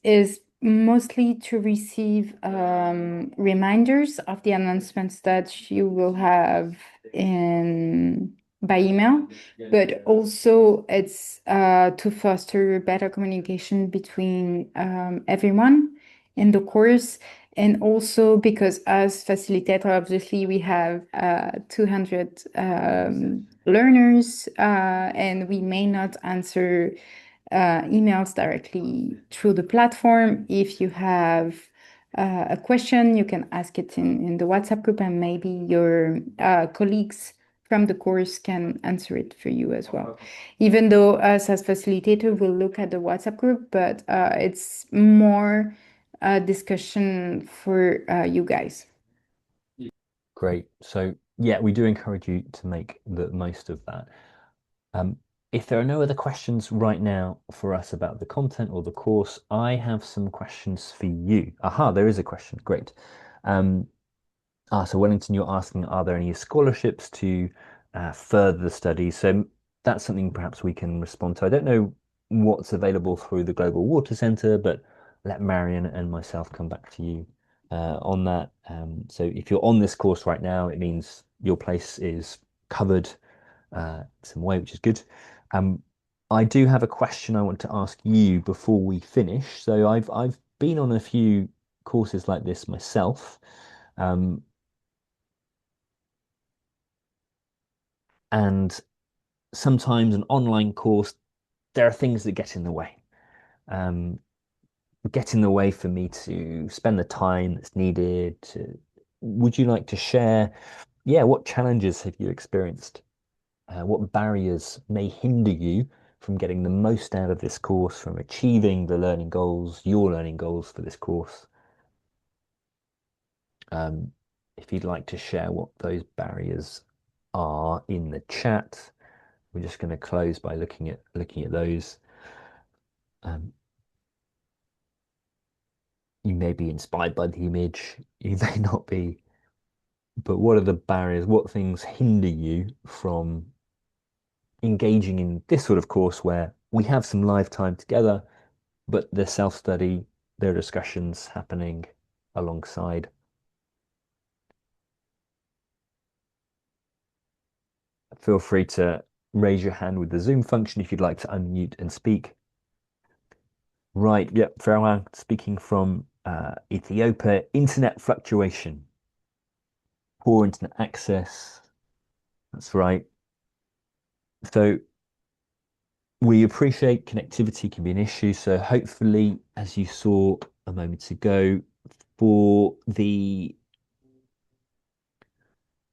mostly to receive reminders of the announcements that you will have in by email, but also it's to foster better communication between everyone in the course. And also because as facilitator, obviously we have 200 learners and we may not answer emails directly through the platform. If you have a question, you can ask it in the WhatsApp group, and maybe your colleagues from the course can answer it for you as well. Even though us as facilitator will look at the WhatsApp group, but it's more discussion for you guys. Great. So yeah, we do encourage you to make the most of that. If there are no other questions right now for us about the content or the course, I have some questions for you. Aha, there is a question. Great. So Wellington, you're asking, are there any scholarships to further the study? So that's something perhaps we can respond to. I don't know what's available through the Global Water Centre, but let Marion and myself come back to you on that. So if you're on this course right now, it means your place is covered some way, which is good. I do have a question I want to ask you before we finish. So I've been on a few courses like this myself. Um, and sometimes an online course, there are things that get in the way. Um, get in the way for me to spend the time that's needed to, would you like to share, yeah, what challenges have you experienced? What barriers may hinder you from getting the most out of this course, from achieving the learning goals, your learning goals for this course? Um, if you'd like to share what those barriers are in the chat, we're just going to close by looking at those. Um, you may be inspired by the image, you may not be, but what are the barriers? What things hinder you from engaging in this sort of course where we have some live time together, but the self-study, there are discussions happening alongside. Feel free to raise your hand with the Zoom function if you'd like to unmute and speak. Right, yep, Farewell, speaking from Ethiopia, internet fluctuation, poor internet access. That's right. So we appreciate connectivity can be an issue. So hopefully, as you saw a moment ago, for the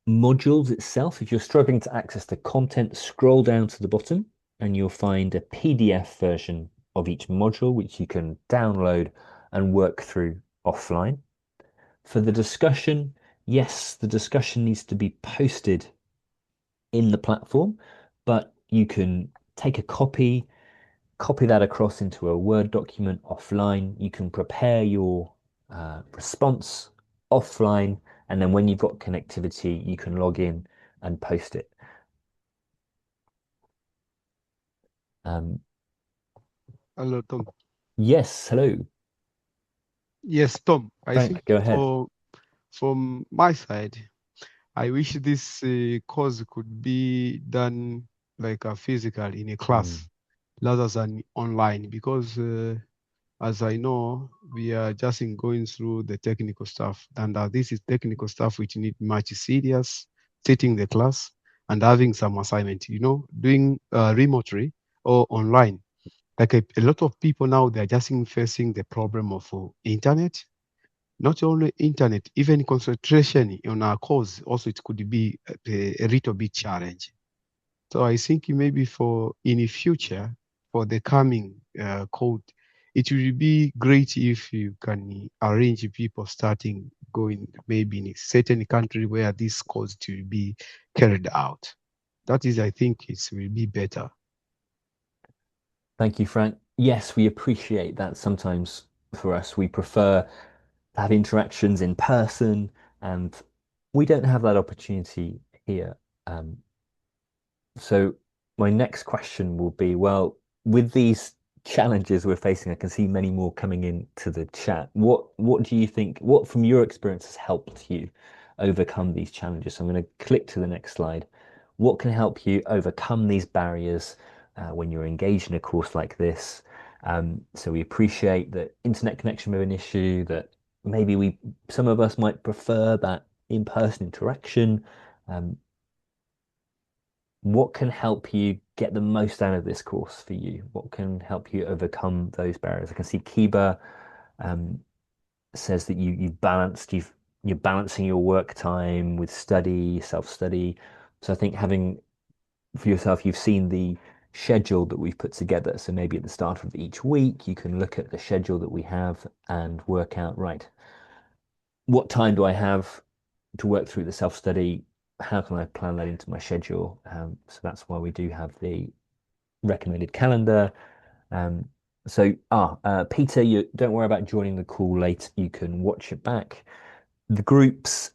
modules itself, if you're struggling to access the content, scroll down to the bottom and you'll find a PDF version of each module, which you can download and work through offline. For the discussion, yes, the discussion needs to be posted in the platform, but you can take a copy that across into a Word document offline. You can prepare your response offline, and then when you've got connectivity, you can log in and post it. Um, Hello, Tom. yes, hello, Yes, Tom. I Frank, think go ahead. from my side, I wish this course could be done like a physical in a class rather than online because as I know, we are just in going through the technical stuff, and this is technical stuff which need much serious sitting the class and having some assignment. Doing remotely or online. Like a lot of people now, they are just facing the problem of internet. Not only internet, even concentration on our course. Also, it could be a little bit challenge. So I think maybe for in the future, for the coming code, it will be great if you can arrange people starting going maybe in a certain country where this course will be carried out. That is, I think it will be better. Thank you, Frank. Yes, we appreciate that. Sometimes for us, we prefer to have interactions in person, and we don't have that opportunity here. Um, So my next question will be, well, with these challenges we're facing, I can see many more coming into the chat. What do you think, what from your experience has helped you overcome these challenges? So I'm going to click to the next slide. What can help you overcome these barriers when you're engaged in a course like this? So we appreciate that internet connection may be an issue, that maybe some of us might prefer that in-person interaction. Um, what can help you get the most out of this course for you? What can help you overcome those barriers? I can see Kiba says that you're balancing your work time with study, self-study. So I think having for yourself, you've seen the schedule that we've put together. So maybe at the start of each week, you can look at the schedule that we have and work out, right, what time do I have to work through the self-study? How can I plan that into my schedule? So that's why we do have the recommended calendar. Um, Peter, you don't worry about joining the call late. You can watch it back. The groups,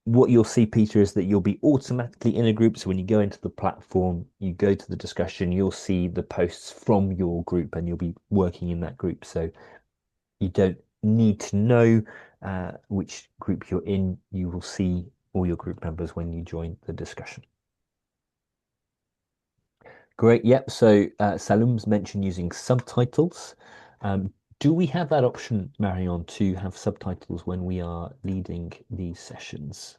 what you'll see, Peter, is that you'll be automatically in a group. So when you go into the platform, you go to the discussion, you'll see the posts from your group and you'll be working in that group. So you don't need to know which group you're in. You will see all your group members when you join the discussion. Great. Yep. So Salim's mentioned using subtitles. Um, do we have that option, Marion, to have subtitles when we are leading these sessions?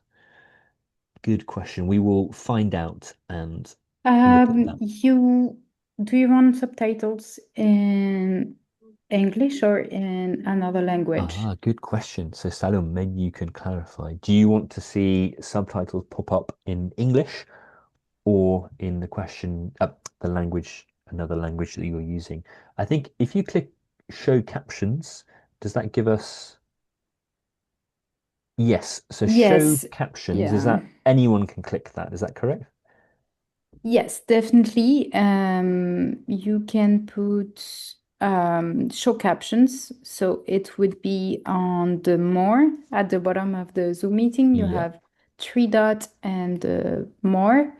Good question. We will find out and look at that. You do you want subtitles in English or in another language? Ah, good question. So Salim, maybe you can clarify. Do you want to see subtitles pop up in English or in the question, the language, another language that you're using? I think if you click show captions, does that give us? Yes. So show Yes, captions, is yeah. that anyone can click that? Is that correct? Yes, definitely. You can put show captions. So it would be on the more at the bottom of the Zoom meeting. You Yeah. have three dots and more.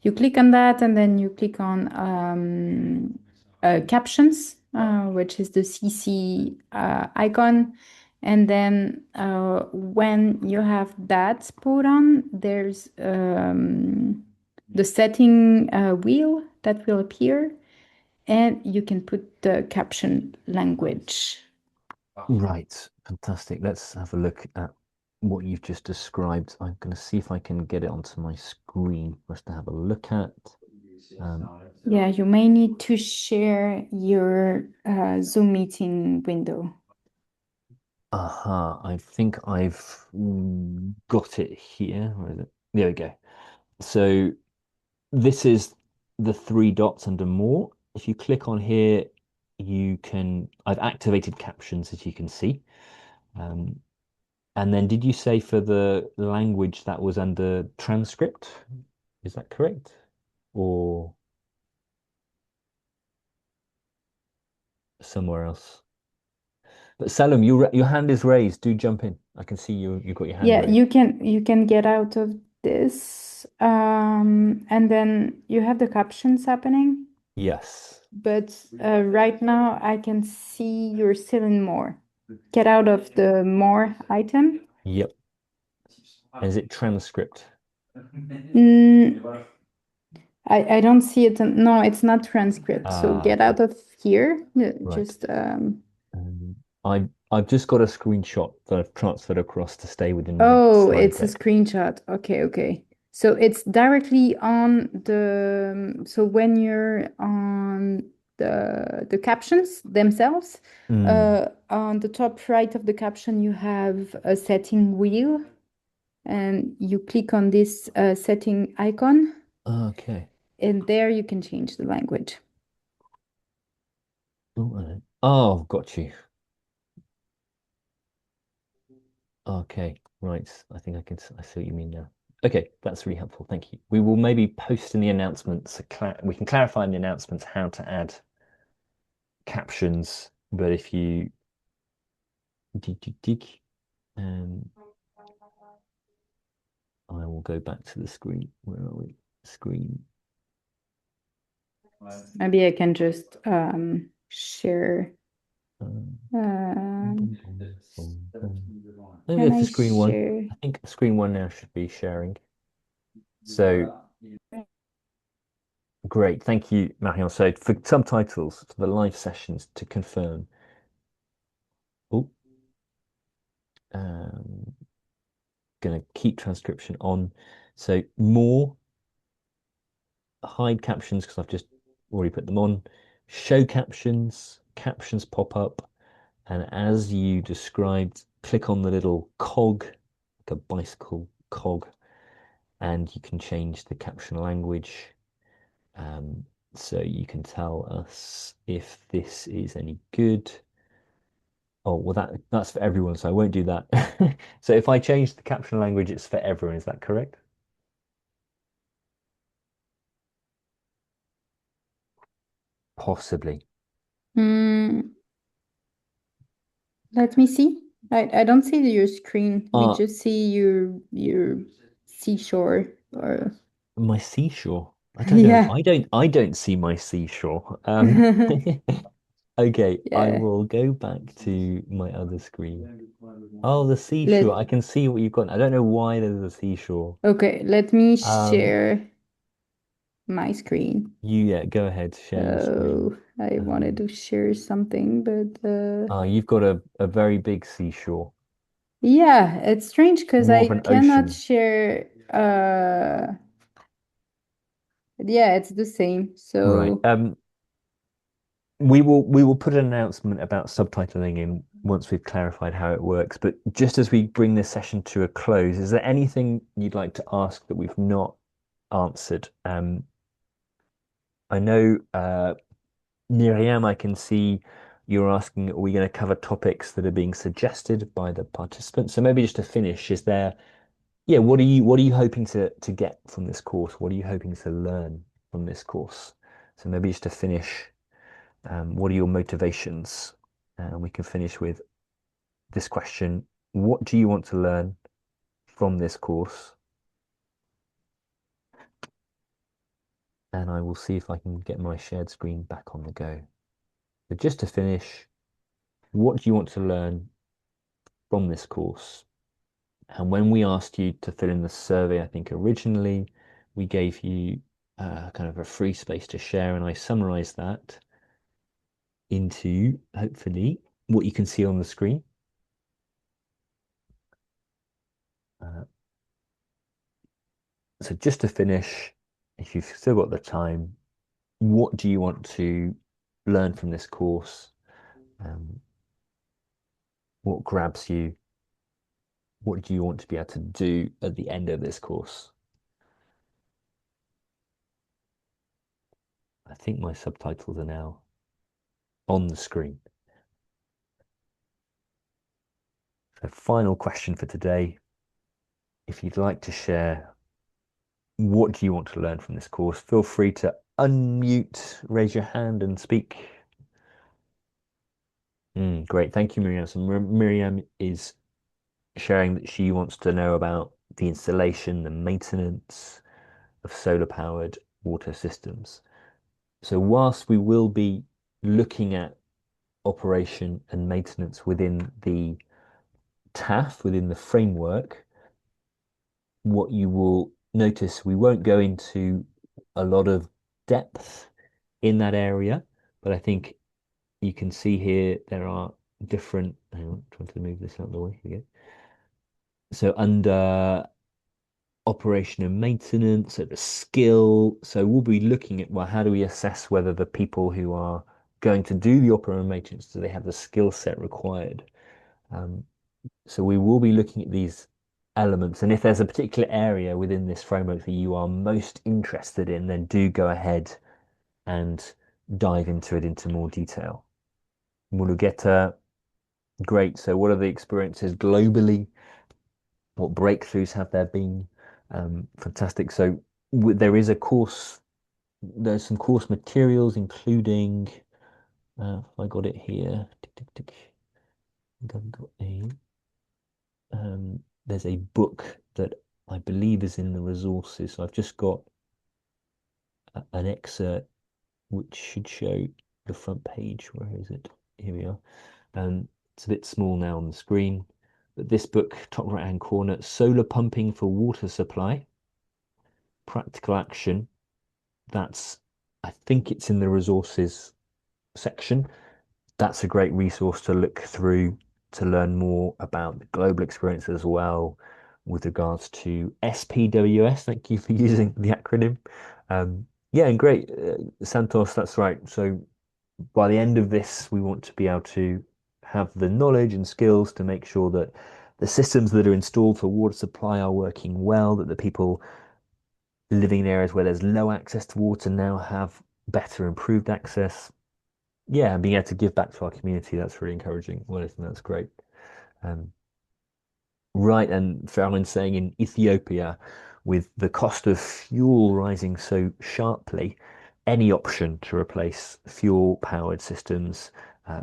You click on that and then you click on captions, which is the CC icon. And then when you have that put on, there's the setting wheel that will appear, and you can put the caption language. Right. Fantastic. Let's have a look at what you've just described. I'm going to see if I can get it onto my screen for us to have a look at. Yeah, you may need to share your Zoom meeting window. Aha, I think I've got it here. Where is it? There we go. So this is the three dots under more. If you click on here, I've activated captions, as you can see. And then did you say for the language that was under transcript? Is that correct? Or somewhere else? But Salim, your hand is raised. Do jump in. I can see you've got your hand Yeah, raised. you can get out of this, and then you have the captions happening. Yes. But right now I can see you're still in more. Get out of the more item. Yep. And is it transcript? Mm, I don't see it. No, it's not transcript. So Ah, get okay. out of here. Right. Just I've just got a screenshot that I've transferred across to stay within the oh, slide it's a deck. screenshot. Okay, okay. So it's directly on the so when you're on the captions themselves, Mm, on the top right of the caption you have a setting wheel, and you click on this setting icon, okay. and there you can change the language. Oh, got you. Okay, right. I think I see what you mean now. Okay, that's really helpful. Thank you. We will maybe post in the announcements, we can clarify in the announcements how to add captions, but if you dig, um, I will go back to the screen. Where are we? Screen. Maybe I can just share. Um, Maybe Can go to I screen one. share? I think screen one now should be sharing. So great. Thank you, Marion. So for subtitles for the live sessions to confirm. Oh, um, gonna keep transcription on. So more hide captions because I've just already put them on. Show captions, captions pop up, and as you described, click on the little cog, like a bicycle cog, and you can change the caption language. Um, so you can tell us if this is any good. Oh, well, that's for everyone, so I won't do that. So if I change the caption language, it's for everyone. Is that correct? Possibly. Mm, let me see. I don't see your screen. We Uh, just see your seashore or my seashore. I don't know. yeah. I don't see my seashore. Okay, I Yeah. will go back to my other screen. Oh, the Let seashore. I can see what you've got. I don't know why there's a seashore. okay, let me Um, share. my screen. Yeah, go ahead, share your screen. So I wanted to share something, but You've got a very big seashore, yeah, it's strange because more I of an cannot ocean. share yeah, it's the same. Right. So We will put an announcement about subtitling in once we've clarified how it works. But just as we bring this session to a close, is there anything you'd like to ask that we've not answered? I know Miriam, I can see you're asking, are we going to cover topics that are being suggested by the participants? So maybe just to finish, is there, yeah, what are you hoping to get from this course? What are you hoping to learn from this course? So maybe just to finish, what are your motivations? And we can finish with this question. What do you want to learn from this course? And I will see if I can get my shared screen back on the go. But just to finish, what do you want to learn from this course? And when we asked you to fill in the survey, I think originally we gave you kind of a free space to share, and I summarized that into hopefully what you can see on the screen. Uh, so just to finish, if you've still got the time, what do you want to learn from this course? What grabs you? What do you want to be able to do at the end of this course? I think my subtitles are now on the screen. So final question for today. If you'd like to share, what do you want to learn from this course? Feel free to unmute, raise your hand and speak. Great. Thank you, Miriam. So Miriam is sharing that she wants to know about the installation, the maintenance of solar powered water systems. So whilst we will be looking at operation and maintenance within the TAF, within the framework, what you will notice, we won't go into a lot of depth in that area, but I think you can see here there are different, hang on, trying to move this out of the way again. So under operation and maintenance, so the skill, so we'll be looking at, well, how do we assess whether the people who are going to do the operation and maintenance, do they have the skill set required? So we will be looking at these elements. And if there's a particular area within this framework that you are most interested in, then do go ahead and dive into it into more detail. Mulugeta, great. So what are the experiences globally? What breakthroughs have there been? Fantastic. So there is a course, there's some course materials, including, I got it here. Tick, tick, tick. I've got there's a book that I believe is in the resources. So I've just got an excerpt which should show the front page. Where is it? Here we are. It's a bit small now on the screen, but this book, top right hand corner, Solar Pumping for Water Supply, Practical Action. That's, I think it's in the resources section. That's a great resource to look through to learn more about the global experience as well with regards to SPWS. Thank you for using the acronym. Yeah, and great. Santos, that's right. So by the end of this, we want to be able to have the knowledge and skills to make sure that the systems that are installed for water supply are working well, that the people living in areas where there's low access to water now have better improved access. Yeah, and being able to give back to our community, that's really encouraging. Well, I think that's great. Um, right, and Farrell's saying in Ethiopia, with the cost of fuel rising so sharply, any option to replace fuel-powered systems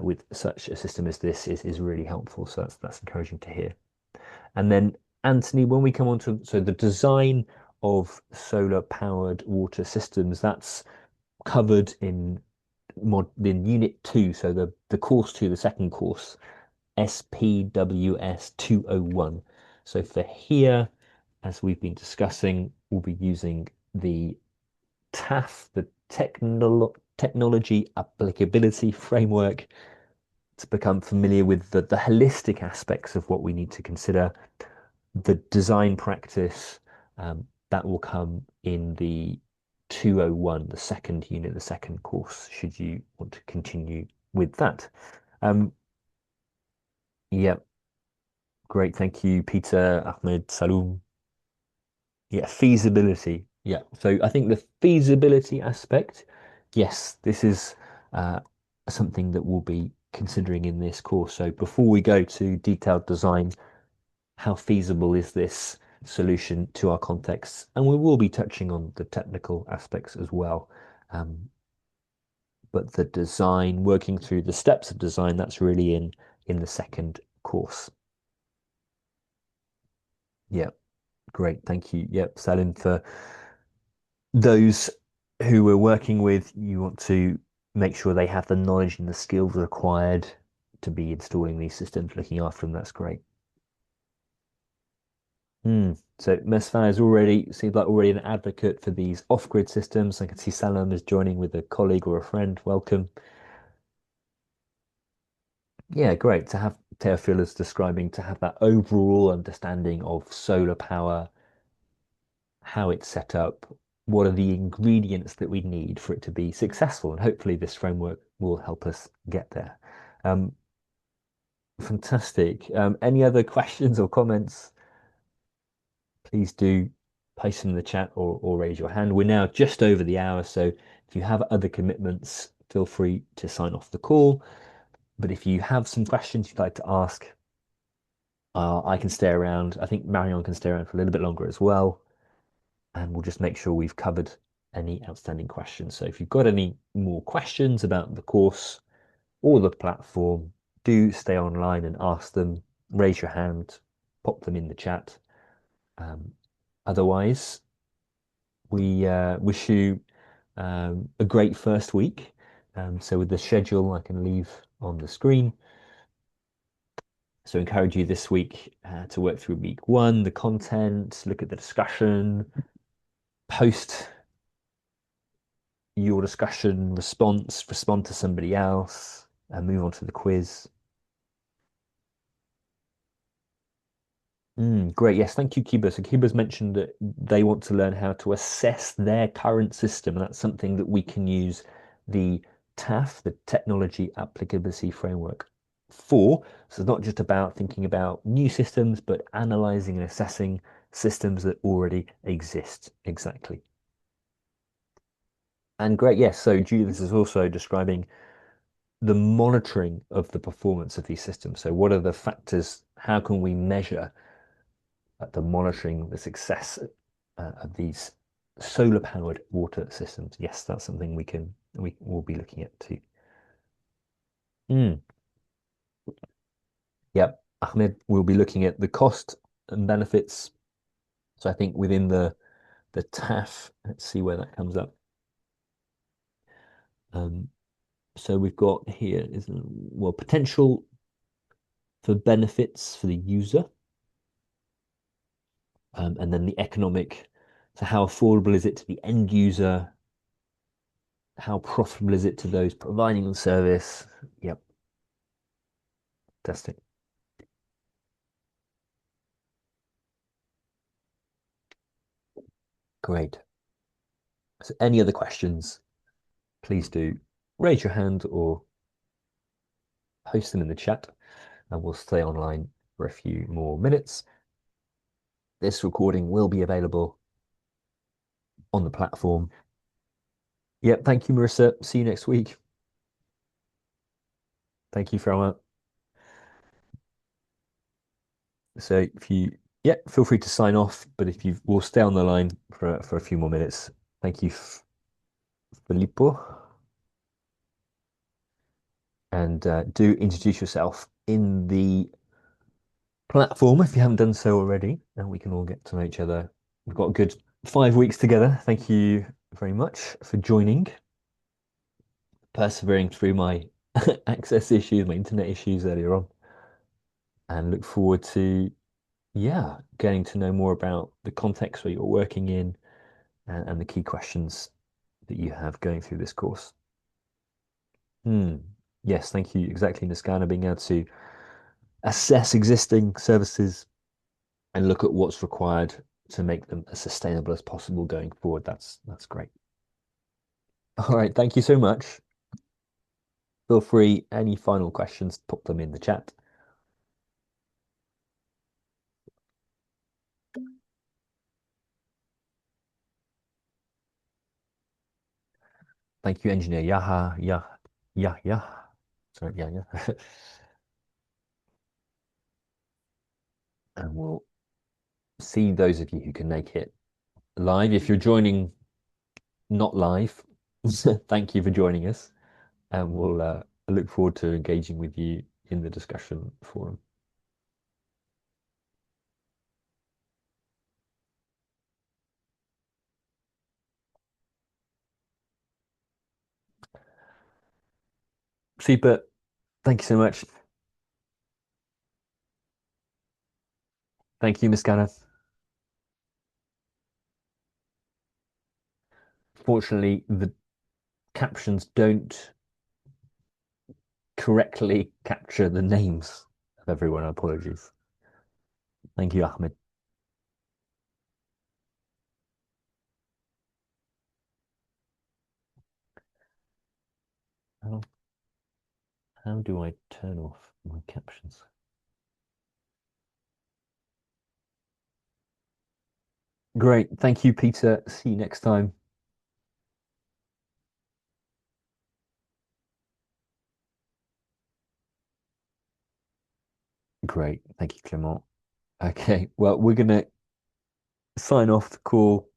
with such a system as this is really helpful. So that's encouraging to hear. And then Anthony, when we come on to the design of solar-powered water systems, that's covered in unit 2, so the course 2, the second course, SPWS101. So for here, as we've been discussing, we'll be using the TAF, the Technology Applicability Framework, to become familiar with the holistic aspects of what we need to consider. The design practice, that will come in the 201, the second unit, the second course, should you want to continue with that. Yeah, great. Thank you, Peter, Ahmed, Saloom. Yeah, feasibility. Yeah, so I think the feasibility aspect, yes, this is something that we'll be considering in this course. So before we go to detailed design, how feasible is this solution to our context? And we will be touching on the technical aspects as well. But the design, working through the steps of design, that's really in the second course. Yeah, great. Thank you. Yep, Salim, for those who we're working with, you want to make sure they have the knowledge and the skills required to be installing these systems, looking after them. That's great. So Mesfan is already seems like already an advocate for these off-grid systems. I can see Salam is joining with a colleague or a friend. Welcome. Yeah, great to have Teofila's describing to have that overall understanding of solar power, how it's set up, what are the ingredients that we need for it to be successful, and hopefully this framework will help us get there. Fantastic. Any other questions or comments? Please do post them in the chat or raise your hand. We're now just over the hour, so if you have other commitments, feel free to sign off the call. But if you have some questions you'd like to ask, I can stay around. I think Marion can stay around for a little bit longer as well. And we'll just make sure we've covered any outstanding questions. So if you've got any more questions about the course or the platform, do stay online and ask them, raise your hand, pop them in the chat. Otherwise, we wish you a great first week. So with the schedule, I can leave on the screen. So encourage you this week to work through week one, the content, look at the discussion, post your discussion response, respond to somebody else, and move on to the quiz. Great. Yes, thank you, Kiba. So Kiba's mentioned that they want to learn how to assess their current system, and that's something that we can use the TAF, the Technology Applicability Framework, for. So it's not just about thinking about new systems, but analyzing and assessing systems that already exist. Exactly. And great, yes. So Judith is also describing the monitoring of the performance of these systems. So what are the factors? How can we measure the monitoring the success of these solar powered water systems? Yes, that's something we will be looking at too. Yep, Ahmed will be looking at the cost and benefits. So I think within the TAF, let's see where that comes up. So we've got here is well potential for benefits for the user, and then the economic. So how affordable is it to the end user? How profitable is it to those providing the service? Yep. Fantastic. Great. So any other questions, please do raise your hand or post them in the chat, and we'll stay online for a few more minutes. This recording will be available on the platform. Yep, thank you, Marissa. See you next week. Thank you, Froma. So if you, yeah, feel free to sign off, but if you will stay on the line for a few more minutes. Thank you, Filippo. And do introduce yourself in the platform if you haven't done so already, and we can all get to know each other. We've got a good 5 weeks together. Thank you very much for joining, persevering through my access issues, my internet issues earlier on, and look forward to, yeah, getting to know more about the context where you're working in and the key questions that you have going through this course. Yes, thank you. Exactly, Niskana, being able to assess existing services and look at what's required to make them as sustainable as possible going forward. That's great. All right, thank you so much. Feel free, any final questions, put them in the chat. Thank you, Engineer Yaha. Sorry, yeah. And we'll see those of you who can make it live. If you're joining not live, thank you for joining us. And we'll look forward to engaging with you in the discussion forum. Super. Thank you so much. Thank you, Miss Ganna. Fortunately, the captions don't correctly capture the names of everyone. Apologies. Thank you, Ahmed. How do I turn off my captions? Great. Thank you, Peter. See you next time. Great. Thank you, Clement. Okay. Well, we're going to sign off the call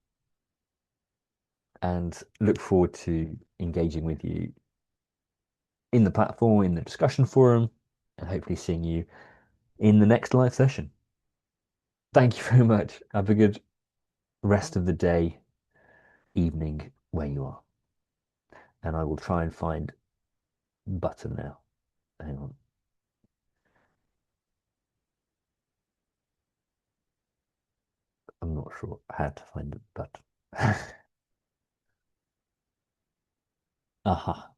and look forward to engaging with you in the platform, in the discussion forum, and hopefully seeing you in the next live session. Thank you very much. Have a good rest of the day, evening, where you are. And I will try and find button now. Hang on. I'm not sure how to find the button. Aha.